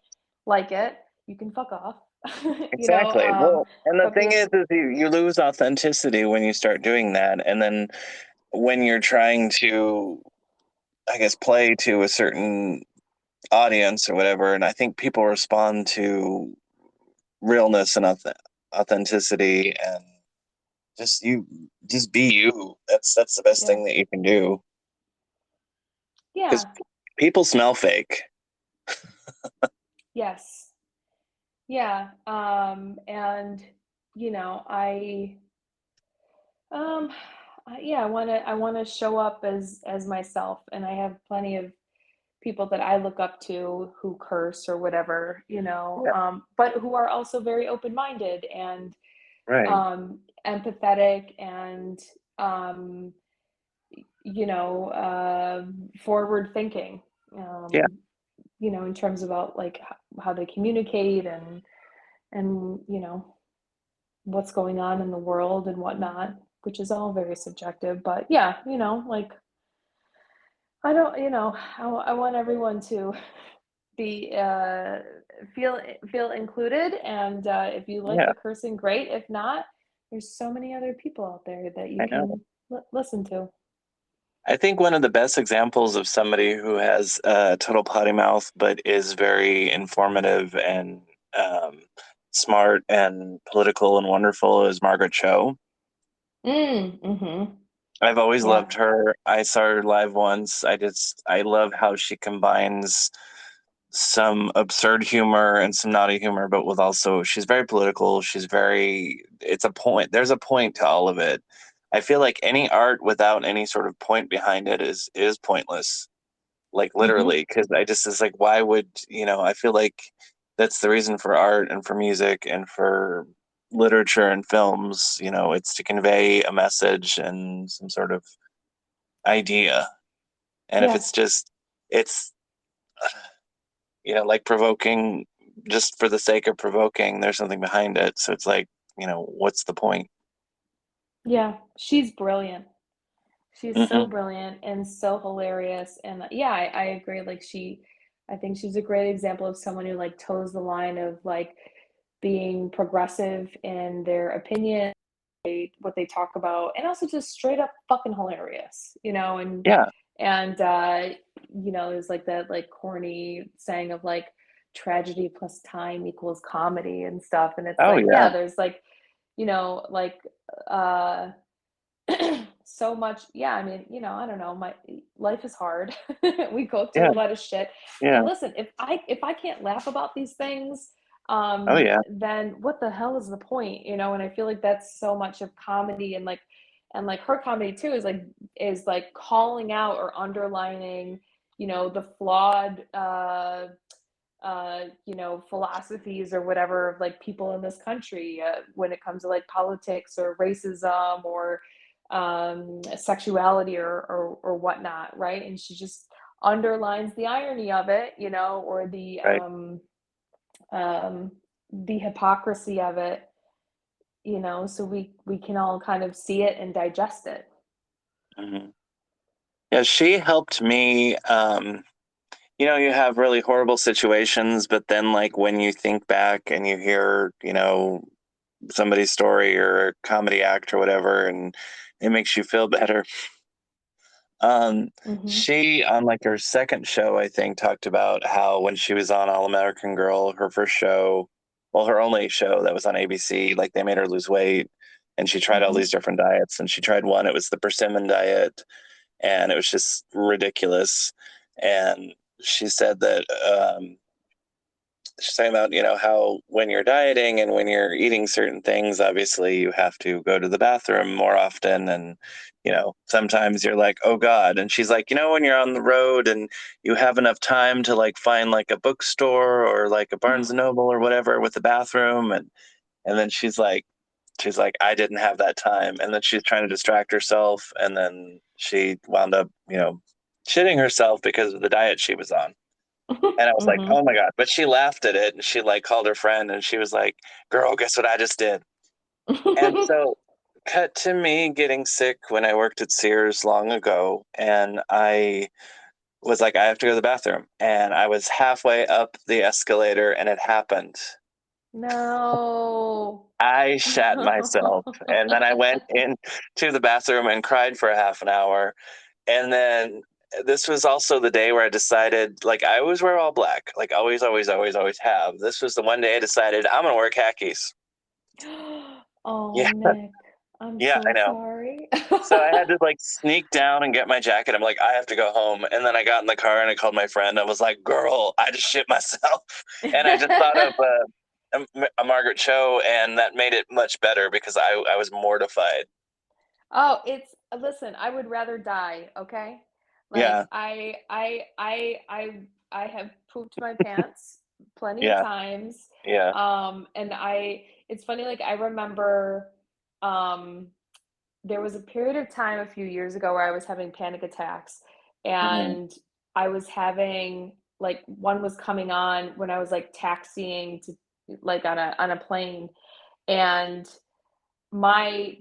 like it, you can fuck off. you know, Exactly. Well, and the but thing being, is you lose authenticity when you start doing that. And then when you're trying to, I guess, play to a certain audience or whatever, and I think people respond to realness and authenticity, and just be you. That's the best yeah, thing that you can do, because yeah, people smell fake. yes, yeah, and you know, um, yeah, I want to show up as myself, and I have plenty of people that I look up to who curse or whatever, you know, Yeah, but who are also very open-minded and right. empathetic and um, you know, forward thinking. Yeah, You know, in terms about like how they communicate and you know what's going on in the world and whatnot, which is all very subjective. But yeah, you know, like I don't, you know, I want everyone to be feel included, and if you like yeah, the cursing, great. If not, there's so many other people out there that you I know. can listen to. I think one of the best examples of somebody who has a total potty mouth but is very informative and um, smart and political and wonderful is Margaret Cho. Mm-hmm. I've always Yeah. loved her. I saw her live once. I love how she combines some absurd humor and some naughty humor, but with also, she's very political. It's a point. There's a point to all of it. I feel like any art without any sort of point behind it is pointless. Like Mm-hmm. literally, because I just, it's like, why would, I feel like that's the reason for art and for music and for literature and films, it's to convey a message and some sort of idea. And if Yeah. it's just, it's, like provoking just for the sake of provoking, there's something behind it. So it's like, what's the point? Yeah. She's brilliant. She's so Hmm. brilliant and so hilarious. And yeah, I agree. Like I think she's a great example of someone who like toes the line of like being progressive in their opinion, what they talk about, and also just straight up fucking hilarious, you know, Yeah. and you know, there's like that like corny saying of like tragedy plus time equals comedy and stuff. And it's Oh, like, yeah. yeah, there's like, you know, like uh so much, yeah, I mean, you know, I don't know, my life is hard. We go through Yeah. a lot of shit, Yeah. and listen, if I can't laugh about these things, Oh, yeah. then what the hell is the point, you know? And I feel like that's so much of comedy, and like her comedy too is like calling out or underlining, you know, the flawed you know, philosophies or whatever of like people in this country when it comes to like politics or racism or sexuality or whatnot, right? And she just underlines the irony of it, you know, or Right. um, the hypocrisy of it, you know, so we can all kind of see it and digest it. Hmm. Yeah. She helped me. You have really horrible situations, but then, like, when you think back and you hear, somebody's story or a comedy act or whatever, and it makes you feel better. Um, Hmm. she, on like her second show, I think, talked about how when she was on All American Girl, her first show, well, her only show that was on ABC, like they made her lose weight, and she tried all Hmm. these different diets, and she tried one. It was the persimmon diet, and it was just ridiculous. And she said that she's talking about, how when you're dieting and when you're eating certain things, obviously you have to go to the bathroom more often. And, sometimes you're like, oh God. And she's like, when you're on the road and you have enough time to like find like a bookstore or like a Barnes and Noble or whatever with the bathroom. And then she's like, I didn't have that time. And then she's trying to distract herself. And then she wound up, shitting herself because of the diet she was on. And I was like, Hmm. oh my God. But she laughed at it and she like called her friend and she was like, girl, guess what I just did? And so cut to me getting sick when I worked at Sears long ago. And I was like, I have to go to the bathroom. And I was halfway up the escalator and it happened. No. I shat myself. And then I went into the bathroom and cried for a half an hour. And then this was also the day where I decided, like, I always wear all black, like, always, always, always, always have. This was the one day I decided I'm going to wear khakis. Oh, Yeah, Nick, I'm yeah, I so know. sorry. So I had to like sneak down and get my jacket. I'm like, I have to go home. And then I got in the car and I called my friend. I was like, girl, I just shit myself. And I just thought of a Margaret Cho, and that made it much better because I was mortified. Oh, it's listen, I would rather die, okay? Like Yeah, I have pooped my pants plenty of yeah, times. yeah. And it's funny, like I remember um there was a period of time a few years ago where I was having panic attacks, Hmm. and I was having like one was coming on when I was like taxiing to like on a plane, and my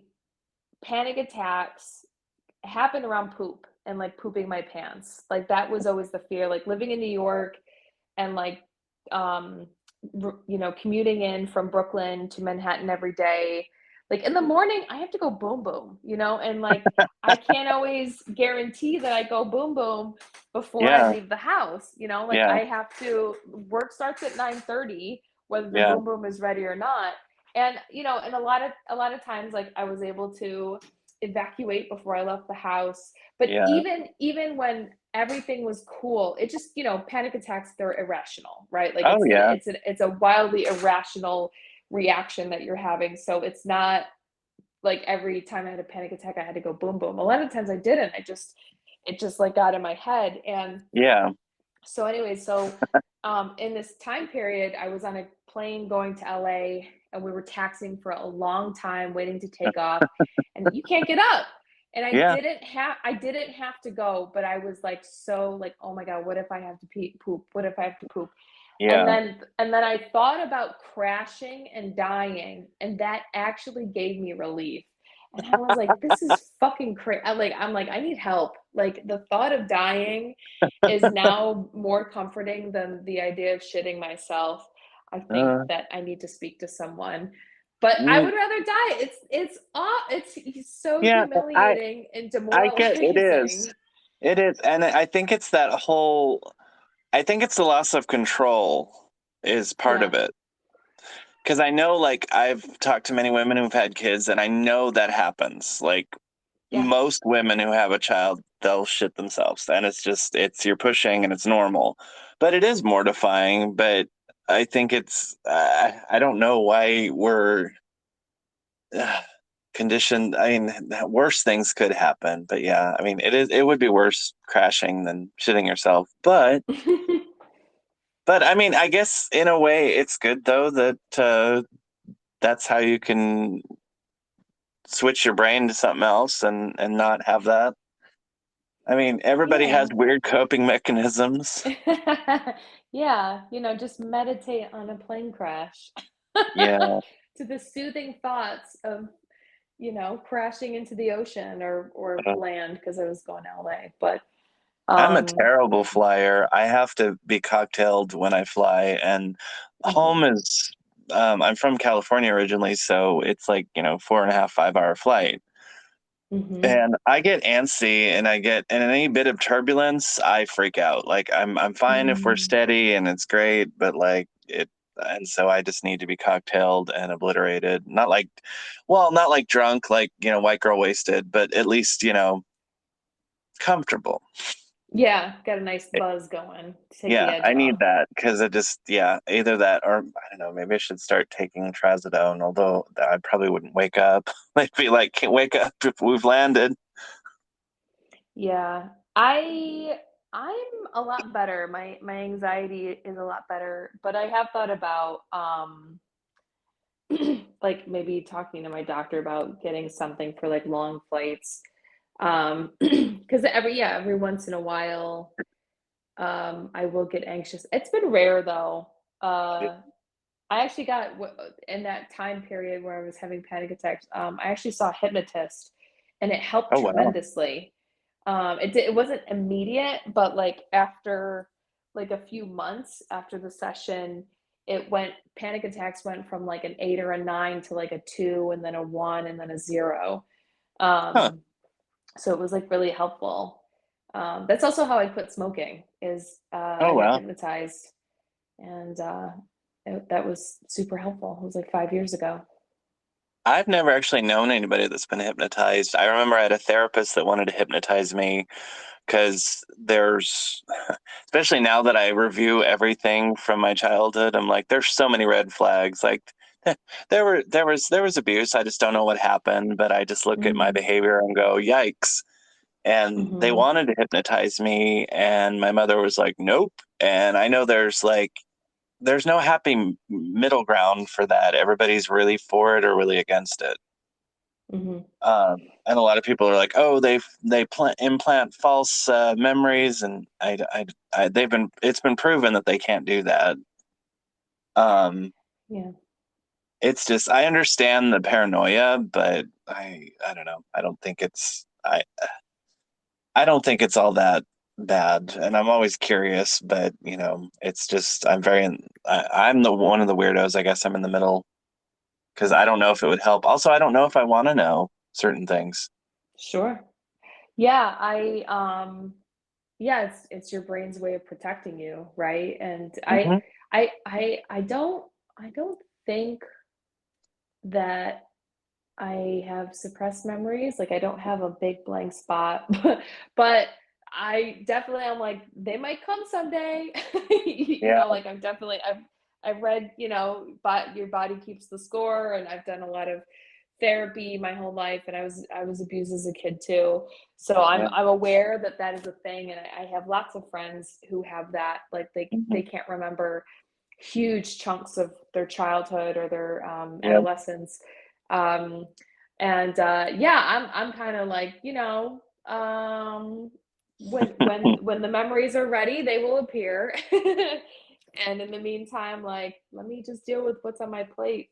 panic attacks happened around poop and like pooping my pants. Like that was always the fear. Like living in New York and like um commuting in from Brooklyn to Manhattan every day. Like in the morning, I have to go boom boom, and like I can't always guarantee that I go boom boom before I Yeah, leave the house. Like yeah, I have to work starts at 9:30, whether the yeah, boom boom is ready or not. And and a lot of times like I was able to evacuate before I left the house. But yeah. even when everything was cool, it just panic attacks, they're irrational, right? Like Oh yeah, it's a wildly irrational reaction that you're having. So it's not like every time I had a panic attack I had to go boom boom. A lot of times I didn't. It just like got in my head. And yeah. so anyway, in this time period, I was on a plane going to LA, and we were taxiing for a long time, waiting to take off, and you can't get up. And Yeah, I didn't have to go, but I was like so like, oh my God, what if I have to poop? What if I have to poop? And yeah. then I thought about crashing and dying, and that actually gave me relief. And I was like, this is fucking crazy. I'm like, I need help. Like the thought of dying is now more comforting than the idea of shitting myself. I think Uh, that I need to speak to someone. But I mm, would rather die. It's so yeah, humiliating and I get it is. demoralizing. It is. And I think it's that whole, I think it's the loss of control is part of Yeah. it. Because I know, like, I've talked to many women who've had kids, and I know that happens. Like, Yeah. most women who have a child, they'll shit themselves. And it's just, it's, you're pushing and it's normal. But it is mortifying. But I think it's, I don't know why we're uh, conditioned. I mean, worse things could happen. But yeah, I mean, it would be worse crashing than shitting yourself. But I mean, I guess in a way, it's good though that that's how you can switch your brain to something else and not have that. I mean, everybody has Yeah. weird coping mechanisms. Yeah, just meditate on a plane crash. Yeah, To the soothing thoughts of, crashing into the ocean or uh, land because I was going to LA. But I'm a um terrible flyer. I have to be cocktailed when I fly, and mhm, home is. I'm from California originally, so it's like 4.5, 5 hour flight. mhm. And I get antsy, and in any bit of turbulence, I freak out. Like I'm fine if we're Mm. steady and it's great, but like it, and so I just need to be cocktailed and obliterated. Not like, well, not like drunk, like white girl wasted, but at least comfortable. Yeah, got a nice buzz going to take the Yeah, edge I need off. that because it just, yeah, either that or I don't know, maybe I should start taking trazodone. Although I probably wouldn't wake up. I'd be like, can't wake up if we've landed. Yeah. I'm a lot better. My anxiety is a lot better, but I have thought about like maybe talking to my doctor about getting something for like long flights. Because every once in a while, I will get anxious. It's been rare though. I actually got in that time period where I was having panic attacks. I actually saw a hypnotist, and it helped Oh wow. tremendously. It wasn't immediate, but like after like a few months after the session, panic attacks went from like an 8 or a 9 to like a 2 and then a 1 and then a 0. Huh. So it was like really helpful. That's also how I quit smoking is Oh, I got wow. hypnotized, and that was super helpful. It was like 5 years ago. I've never actually known anybody that's been hypnotized. I remember I had a therapist that wanted to hypnotize me because especially now that I review everything from my childhood, I'm like, there's so many red flags. Like, there was abuse. I just don't know what happened, but I just look at my Mm, behavior and go, yikes. And they hmm wanted to hypnotize me, and my mother was like, nope. And I know there's no happy middle ground for that. Everybody's really for it or really against it. hmm And a lot of people are like, oh, implant false memories, and it's been proven that they can't do that. Um, Yeah. it's just I understand the paranoia, but I don't know. I don't think it's all that bad, and I'm always curious, but it's just I'm the one of the weirdos. I guess I'm in the middle because I don't know if it would help. Also, I don't know if I want to know certain things. Sure. Yeah, yeah, it's your brain's way of protecting you, right? And Hmm. I don't think that I have suppressed memories. Like I don't have a big blank spot, but I definitely am like they might come someday. Yeah, Like I've read, but your body keeps the score, and I've done a lot of therapy my whole life, and I was abused as a kid too. So yeah. I'm aware that that is a thing, and I have lots of friends who have that. Like they Hmm. can't remember huge chunks of their childhood or their Yeah. adolescence. Um, and yeah, I'm kind of like, when the memories are ready, they will appear. And in the meantime, like, let me just deal with what's on my plate.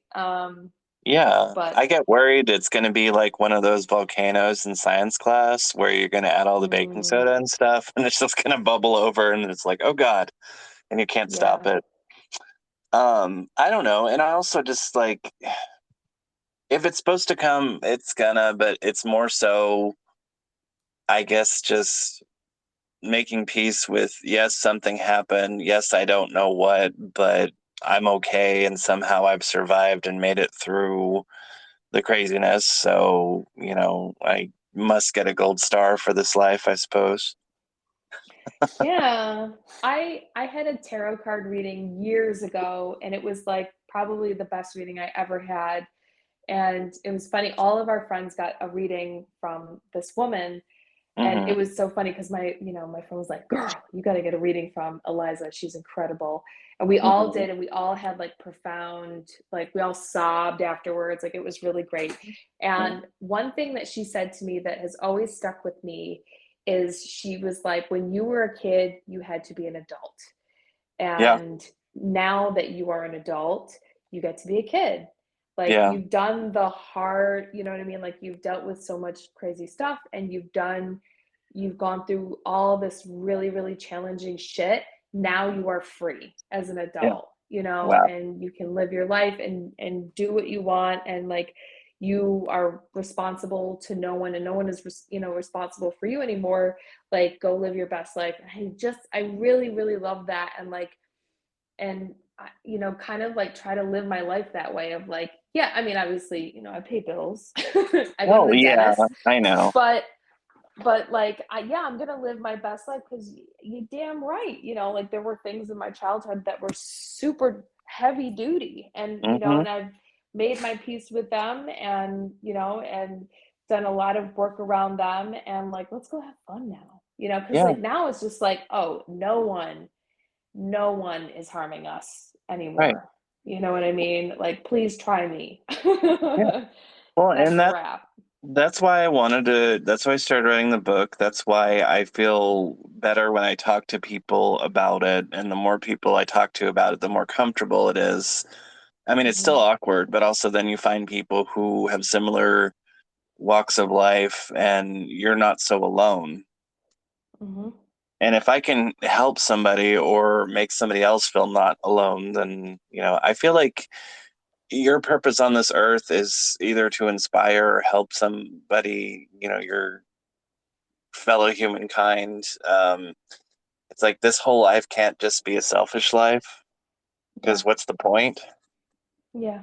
Yeah, But I get worried it's going to be like one of those volcanoes in science class where you're going to add all the baking mm, soda and stuff, and it's just going to bubble over, and it's like, oh God, and you can't stop yeah, it. I don't know, and I also just like if it's supposed to come, it's gonna, but it's more so, I guess, just making peace with yes, something happened. Yes, I don't know what, but I'm okay, and somehow I've survived and made it through the craziness. So, I must get a gold star for this life, I suppose. yeah. I had a tarot card reading years ago, and it was like probably the best reading I ever had. And it was funny, all of our friends got a reading from this woman. And it Hmm. was so funny because my friend was like, girl, you got to get a reading from Eliza. She's incredible. And we all Hmm. did. And we all had like profound, like we all sobbed afterwards. Like it was really great. Yeah. And one thing that she said to me that has always stuck with me is she was like, when you were a kid, you had to be an adult. Yeah. And now that you are an adult, you get to be a kid. Like Yeah. you've done the hard, you know what I mean? Like you've dealt with so much crazy stuff, and you've gone through all this really, really challenging shit. Now you are free as an Yeah. adult, Wow. and you can live your life and do what you want, and like you are responsible to no one, and no one is responsible for you anymore. Like go live your best life. I really, really love that. And like, and kind of like try to live my life that way of like, yeah, I mean, obviously, I pay bills. I go to Oh, the yeah, dentist, I know. but like yeah, I'm gonna live my best life because you damn right, like there were things in my childhood that were super heavy duty, and Hmm. and I've made my peace with them, and and done a lot of work around them, and like let's go have fun now, because Yeah. like now it's just like, oh, no one is harming us Right. anymore. You know what I mean? Like, please try me. Yeah. Well, That's and a wrap. that's why I started writing the book. That's why I feel better when I talk to people about it. And the more people I talk to about it, the more comfortable it is. I mean, it's still Hmm awkward, but also then you find people who have similar walks of life and you're not so alone. hmm And if I can help somebody or make somebody else feel not alone, then, I feel like your purpose on this earth is either to inspire or help somebody, your fellow humankind. It's like this whole life can't just be a selfish life, Yeah. because what's the point? Yeah.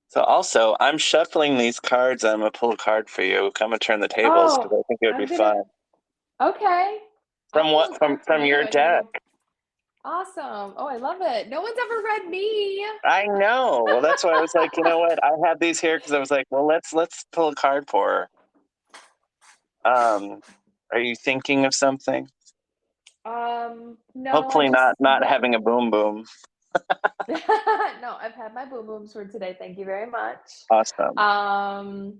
So also, I'm shuffling these cards. I'm gonna pull a card for you. Come and turn the tables because Oh, I think it would be I'm gonna. fun. Okay. I'll From pull what? a From card for from you. your I don't deck. know. Awesome. Oh, I love it. No one's ever read me. I know. Well, that's why I was like, you know what? I have these here because I was like, well, let's pull a card for her. Are you thinking of something? No, I Hopefully just not what having a boom boom. no, I've had my boom booms for today. Thank you very much. Awesome. Um,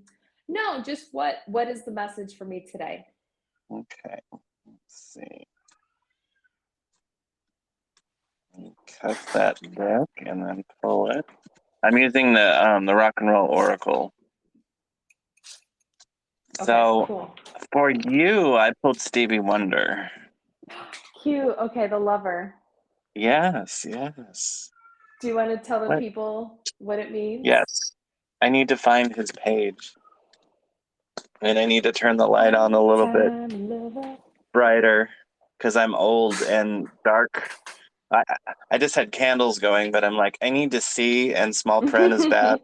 no, just what is the message for me today? Okay. Let's see. Cut that deck and then pull it. I'm using the Rock and Roll Oracle. Okay, So cool. for you, I pulled Stevie Wonder. Cute. Okay, the lover. Yes, yes. Do you want to tell the What? people what it means? Yes. I need to find his page. And I need to turn the light on a One little bit time lover. brighter because I'm old and dark. I I just had candles going, but I'm like, I need to see, and small print is bad.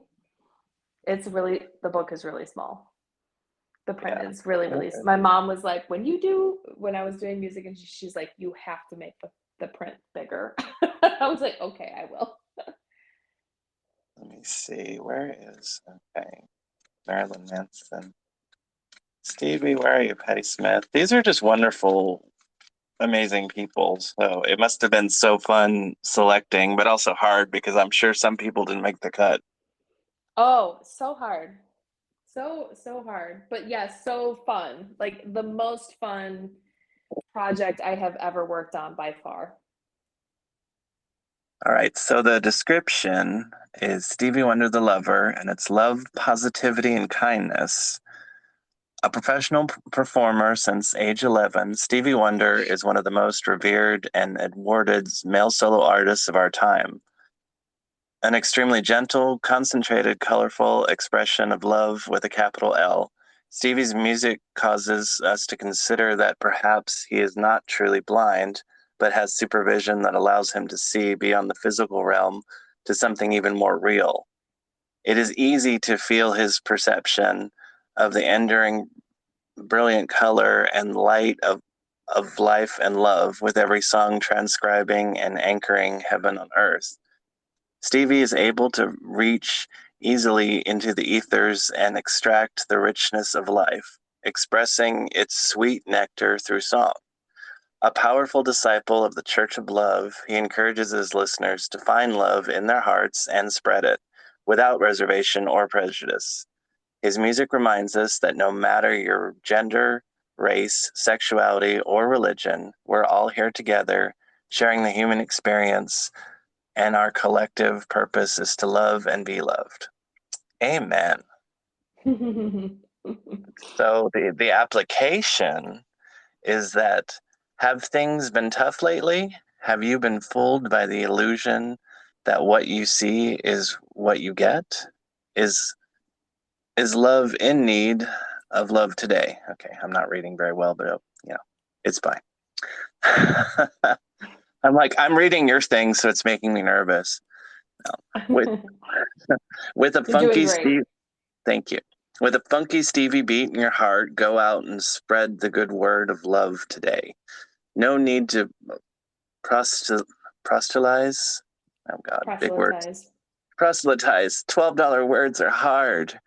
It's really the book is really small. The print Yeah. is really, really. My mom was like, when I was doing music, and she's like, you have to make the print bigger. I was like, okay, I will. Let me see. Where is okay? Marilyn Manson. Stevie, where are you? Patti Smith. These are just wonderful, amazing people. So it must have been so fun selecting, but also hard because I'm sure some people didn't make the cut. Oh, so hard. So hard. But yes, so fun. Like the most fun project I have ever worked on by far. All right, so the description is Stevie Wonder the Lover, and it's love, positivity, and kindness. A professional performer since age 11, Stevie Wonder is one of the most revered and awarded male solo artists of our time. An extremely gentle, concentrated, colorful expression of love with a capital L. Stevie's music causes us to consider that perhaps he is not truly blind, but has supervision that allows him to see beyond the physical realm to something even more real. It is easy to feel his perception of the enduring, brilliant color and light of life and love, with every song transcribing and anchoring heaven on earth. Stevie is able to reach easily into the ethers and extract the richness of life, expressing its sweet nectar through song. A powerful disciple of the Church of Love, he encourages his listeners to find love in their hearts and spread it without reservation or prejudice. His music reminds us that no matter your gender, race, sexuality, or religion, we're all here together, sharing the human experience, and our collective purpose is to love and be loved. Amen. So the application is that, have things been tough lately? Have you been fooled by the illusion that what you see is what you get? Is is love in need of love today? Okay, I'm not reading very well, but it's fine. I'm reading your thing, so it's making me nervous. No. With with a You're doing funky great. Steve, thank you. With a funky Stevie beat in your heart, go out and spread the good word of love today. No need to proselytize. Oh God, big words. Proselytize. Proselytize. $12 words are hard.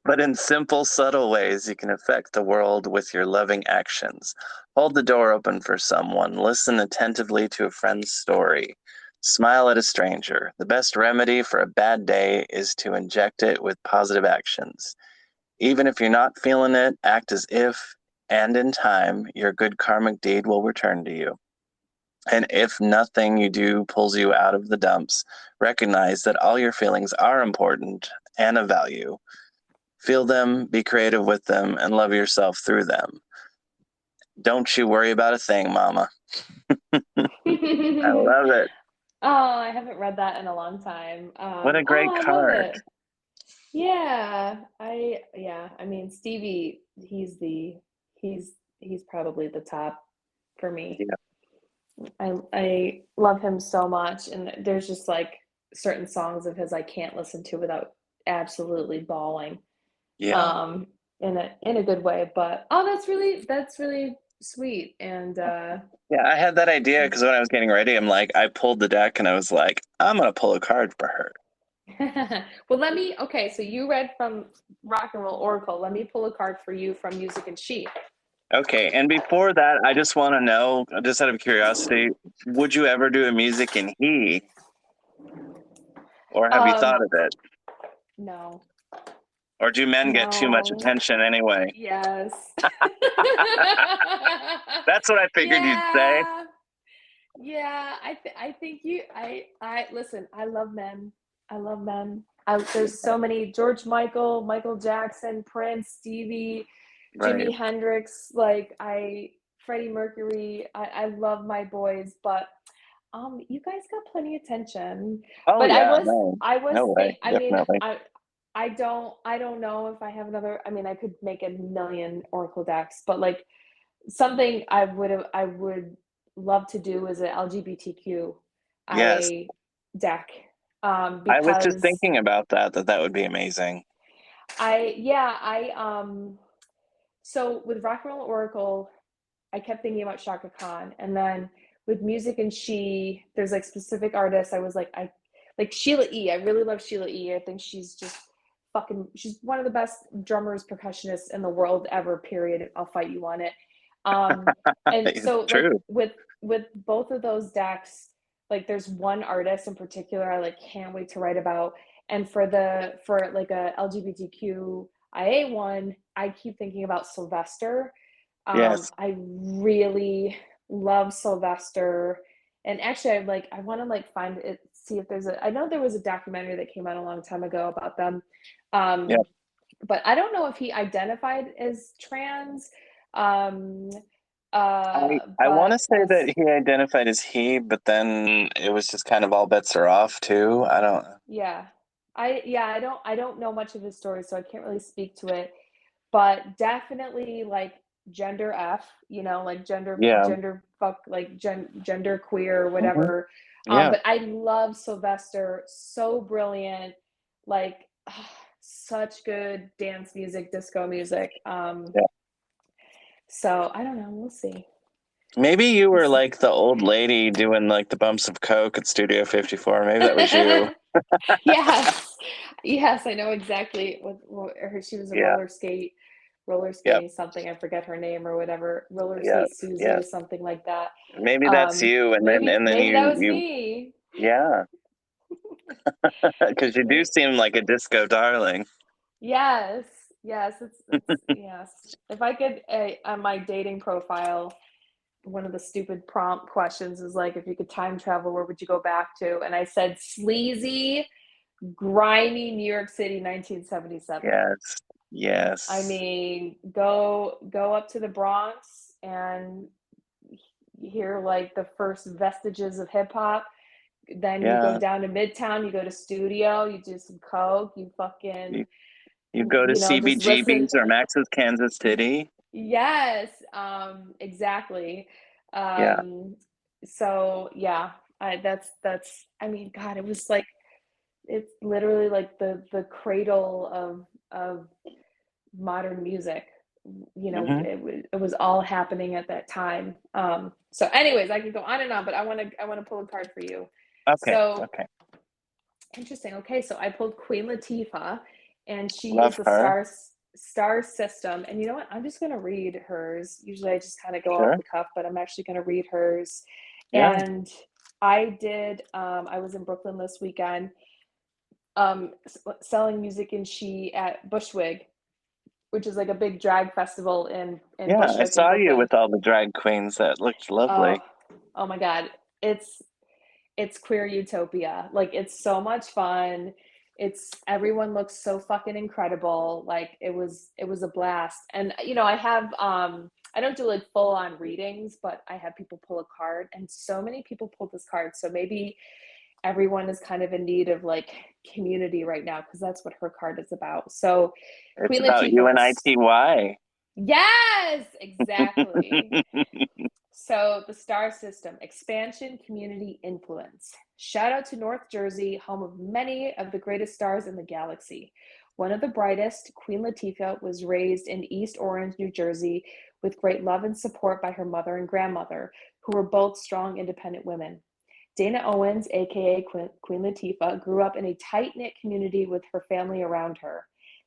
But in simple, subtle ways, you can affect the world with your loving actions. Hold the door open for someone. Listen attentively to a friend's story. Smile at a stranger. The best remedy for a bad day is to inject it with positive actions. Even if you're not feeling it, act as if, and in time, your good karmic deed will return to you. And if nothing you do pulls you out of the dumps, recognize that all your feelings are important and of value. Feel them, be creative with them, and love yourself through them. Don't you worry about a thing, Mama. I love it. Oh, I haven't read that in a long time. What a Oh, great I love card. it. Yeah, I mean Stevie, he's he's probably the top for me. Yeah. I love him so much, and there's just like certain songs of his I can't listen to without absolutely bawling. Yeah. Um, in a good way. But oh, that's really sweet. And Yeah, I had that idea because when I was getting ready, I'm like, I pulled the deck and I was like, I'm gonna pull a card for her. well, okay, so you read from Rock and Roll Oracle. Let me pull a card for you from Music and She. Okay, and before that, I just want to know, just out of curiosity, would you ever do a music in he, or have you Um, thought of it? no, Or do men get too much no, attention anyway? yes. That's what I figured you'd say. Yeah, yeah. I think I listen. I love men. I love men. There's so many George Michael, Michael Jackson, Prince, Stevie, Right. Jimi Hendrix. Like Freddie Mercury. I love my boys, but you guys got plenty of attention. Oh But yeah, no, I was no way, think. I mean, definitely. I don't know if I have another. I mean, I could make a million Oracle decks, but like something I would love to do is an Yes, LGBTQIA deck, I was just because thinking about that. That would be amazing. so with Rock and Roll Oracle, I kept thinking about Shaka Khan, and then with Music and She, there's like specific artists. I was like, I like Sheila E. I really love Sheila E. I think she's just fucking. She's one of the best drummers, percussionists in the world ever. Period. I'll fight you on it. Um, and It's so like true. with both of those decks, like there's one artist in particular I like can't wait to write about. And for like a LGBTQIA one, I keep thinking about Sylvester. Yes. I really love Sylvester. And actually I want to like find it, see if there's I know there was a documentary that came out a long time ago about them. Yeah. Um, but I don't know if he identified as trans. Um, I want but to say that he identified as he, but then it was just kind of all bets are off too. I don't. yeah, I don't know much of his story, so I can't really speak to it. But definitely like gender F, like Yeah. gender fuck, like gender queer or Hmm. whatever. Yeah. But I love Sylvester, so brilliant, like such good dance music, disco music. Yeah. So I don't know, we'll see. Maybe you We'll were see. like the old lady doing like the bumps of coke at Studio 54. Maybe that was you. Yes, yes, I know exactly what her. She was a Yeah. roller Yep. skating something. I forget her name or whatever. Roller Yeah. skate Susie Yeah. or something like that. Maybe that's you, and then Maybe that was you me. yeah, because you do seem like a disco darling. Yes, yes, it's yes. If I could, on my dating profile, one of the stupid prompt questions is like, if you could time travel, where would you go back to? And I said sleazy, grimy New York City, 1977. Yes. I Yes. mean, go up to the Bronx and hear like the first vestiges of hip hop. Then you go Yeah. down to Midtown, you go to studio, you do some coke, you You fucking, you go to just listen. CBGB's or Max's Kansas City. Yes, exactly. Yeah. Um, so yeah, that's. I mean, God, it was like it's literally like the cradle of modern music. Hmm. It was all happening at that time. So anyways, I can go on and on, but I want to pull a card for you. Okay. So Okay. interesting. Okay, so I pulled Queen Latifah, and she is Love the her. star system. And you know what? I'm just gonna read hers. Usually I just kind of go off Sure. the cuff, but I'm actually gonna read hers. Yeah. And I was in Brooklyn this weekend, selling music and she at Bushwig, which is like a big drag festival in Yeah. I Bushwick in saw you Brooklyn. with all the drag queens. That looked Oh, lovely. oh my God. It's queer utopia. Like it's so much fun. Everyone looks so fucking incredible. Like it was a blast. And I I don't do like full on readings, but I have people pull a card, and so many people pulled this card. So maybe everyone is kind of in need of like community right now, because that's what her card is about. So It's Queen about Latifah, UNITY. yes, exactly. So the star system, expansion, community, influence. Shout out to North Jersey, home of many of the greatest stars in the galaxy. One of the brightest, Queen Latifah, was raised in East Orange, New Jersey, with great love and support by her mother and grandmother, who were both strong, independent women. Dana Owens, aka Queen Latifah, grew up in a tight knit community with her family around her.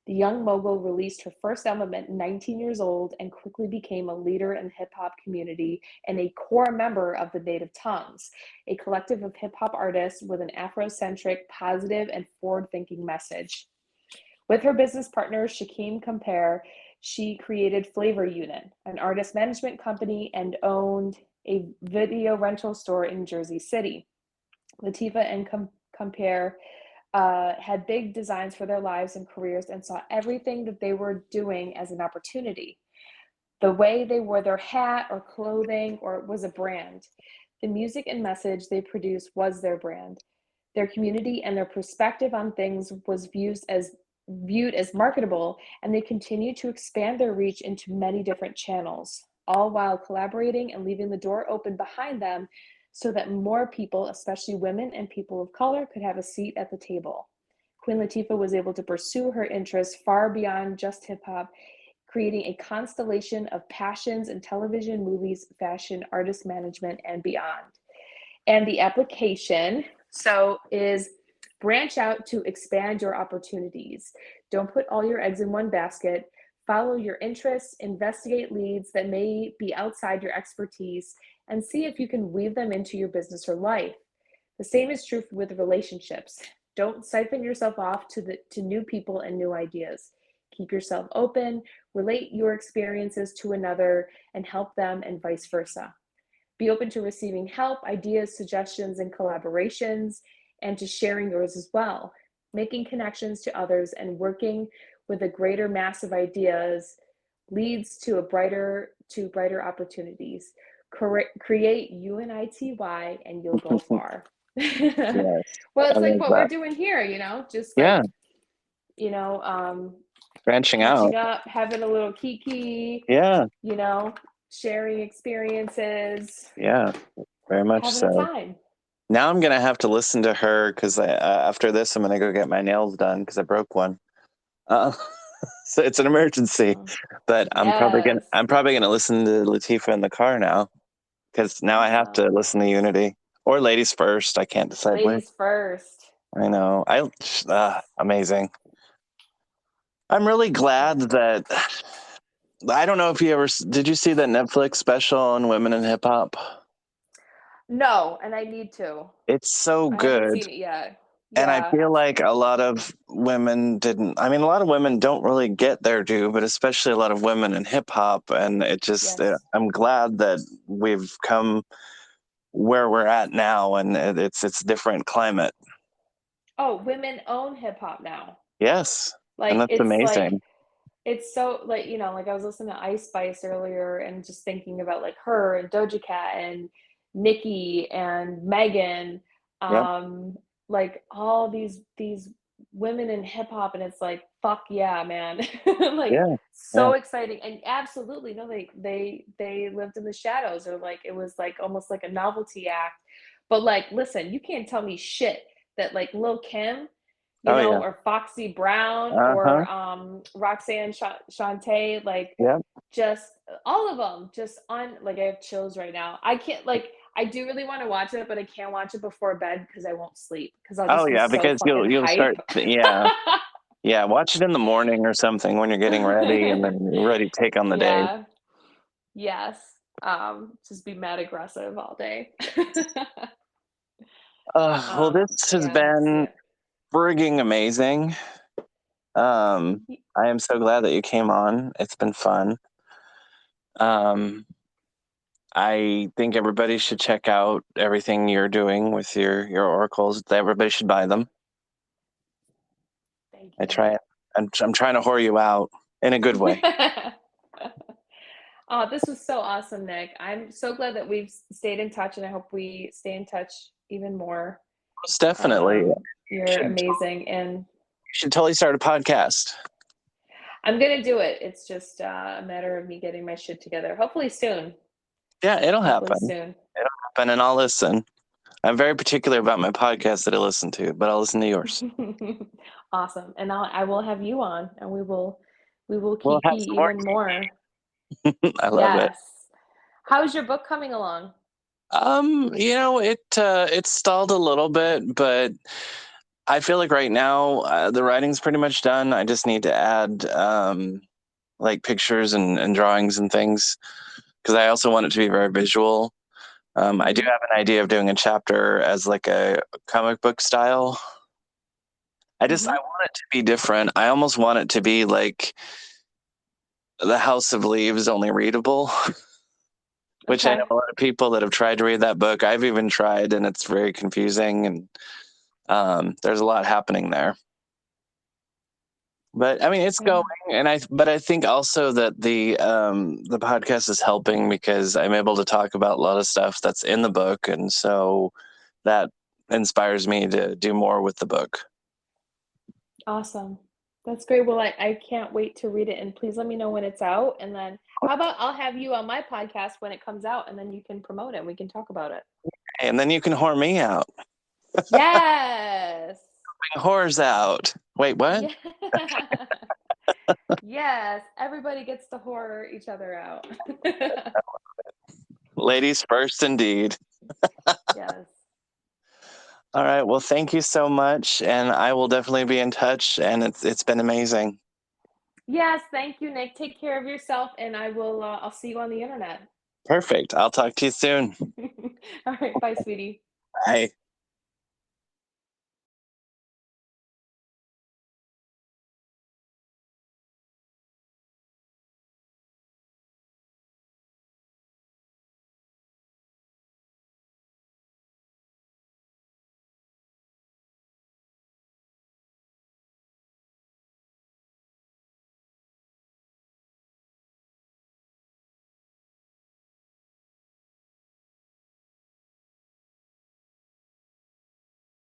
The young mogul released her first album at 19 years old and quickly became a leader in the hip hop community and a core member of the Native Tongues, a collective of hip hop artists with an Afrocentric, positive, and forward thinking message. With her business partner, Shakim Compare, she created Flavor Unit, an artist management company, and owned a video rental store in Jersey City. Latifah and Compare had big designs for their lives and careers and saw everything that they were doing as an opportunity. The way they wore their hat or clothing or was a brand. The music and message they produced was their brand. Their community and their perspective on things was viewed as marketable, and they continue to expand their reach into many different channels, all while collaborating and leaving the door open behind them so that more people, especially women and people of color, could have a seat at the table. Queen Latifah was able to pursue her interests far beyond just hip hop, creating a constellation of passions in television, movies, fashion, artist management, and beyond. And the application is branch out to expand your opportunities. Don't put all your eggs in one basket. Follow your interests, investigate leads that may be outside your expertise, and see if you can weave them into your business or life. The same is true with relationships. Don't siphon yourself off to new people and new ideas. Keep yourself open, relate your experiences to another, and help them, and vice versa. Be open to receiving help, ideas, suggestions, and collaborations, and to sharing yours as well. Making connections to others and working with a greater mass of ideas leads to brighter opportunities. Create UNITY and you'll go far. Yes, Well, I it's like love what we're that. doing here, just Yeah, like, you know, branching out. catching up, having a little kiki, Yeah, you know, sharing experiences, yeah, very much having a so. time. Now I'm gonna have to listen to her because after this I'm gonna go get my nails done because I broke one. Uh, so it's an emergency, Oh, but yes. I'm probably gonna listen to Latifah in the car now because now I have to Awesome. listen to Unity or Ladies First. I can't decide where. Ladies first. I know. Amazing. I'm really glad Yeah. that I don't know if you ever did you see that Netflix special on women in hip hop? No, and I need to. It's so I haven't good. seen it yet. And I Yeah. feel like a lot of women didn't. I mean, a lot of women don't really get their due, but especially a lot of women in hip hop. And it just, Yes. I'm glad that we've come where we're at now, and it's different climate. Oh, women own hip hop now. Yes, and Like that's amazing. it's so like, like I was listening to Ice Spice earlier and just thinking about like her and Doja Cat and Nicki and Megan, Yep. like all these women in hip hop, and it's like fuck yeah, man. Like Yeah. Yeah. so exciting, and absolutely no, they lived in the shadows, or like it was like almost like a novelty act. But like, listen, you can't tell me shit that like Lil Kim, Oh yeah. or Foxy Brown, Uh huh. or Roxanne Shante, like Yep. just all of them, just on like I have chills right now. I can't like I do really want to watch it, but I can't watch it before bed because I won't sleep because I'll Oh just be yeah, so because fucking you'll hype. start. Yeah. Yeah. Watch it in the morning or something when you're getting ready, and then you're ready to take on the day. Yeah. Yes. Just be mad aggressive all day. Well, this has Yeah. So been yeah. frigging amazing. I am so glad that you came on. It's been fun. Um, I think everybody should check out everything you're doing with your oracles. Everybody should buy them. Thank I you. try. I'm trying to whore you out in a good way. Oh, this was so awesome, Nick. I'm so glad that we've stayed in touch, and I hope we stay in touch even more. Most definitely. You You're should, amazing, and you should totally start a podcast. I'm gonna do it. It's just a matter of me getting my shit together. Hopefully soon. Yeah, it'll Hopefully happen. soon. It'll happen, and I'll listen. I'm very particular about my podcast that I listen to, but I'll listen to yours. Awesome. And I will have you on, and we will We'll have kiki some more. even more. I love it. Yes. How's your book coming along? It stalled a little bit, but I feel like right now the writing's pretty much done. I just need to add like pictures and drawings and things because I also want it to be very visual. I do Hmm. have an idea of doing a chapter as like a comic book style. I Hmm. want it to be different. I almost want it to be like the House of Leaves, only readable. Which I know Okay. a lot of people that have tried to read that book. I've even tried, and it's very confusing, and there's a lot happening there. But I mean, it's going, Yeah. and but I think also that the podcast is helping because I'm able to talk about a lot of stuff that's in the book, and so that inspires me to do more with the book. Awesome. That's great. Well, I can't wait to read it. And please let me know when it's out. And then how about I'll have you on my podcast when it comes out and then you can promote it. We can talk about it. And then you can whore me out. Yes. Bring whores out. Wait, what? Yeah. Yes. Everybody gets to horror each other out. Ladies first, indeed. Yes. All right. Well, thank you so much, and I will definitely be in touch. And it's been amazing. Yes. Thank you, Nick. Take care of yourself and I'll see you on the internet. Perfect. I'll talk to you soon. All right. Bye, sweetie. Bye.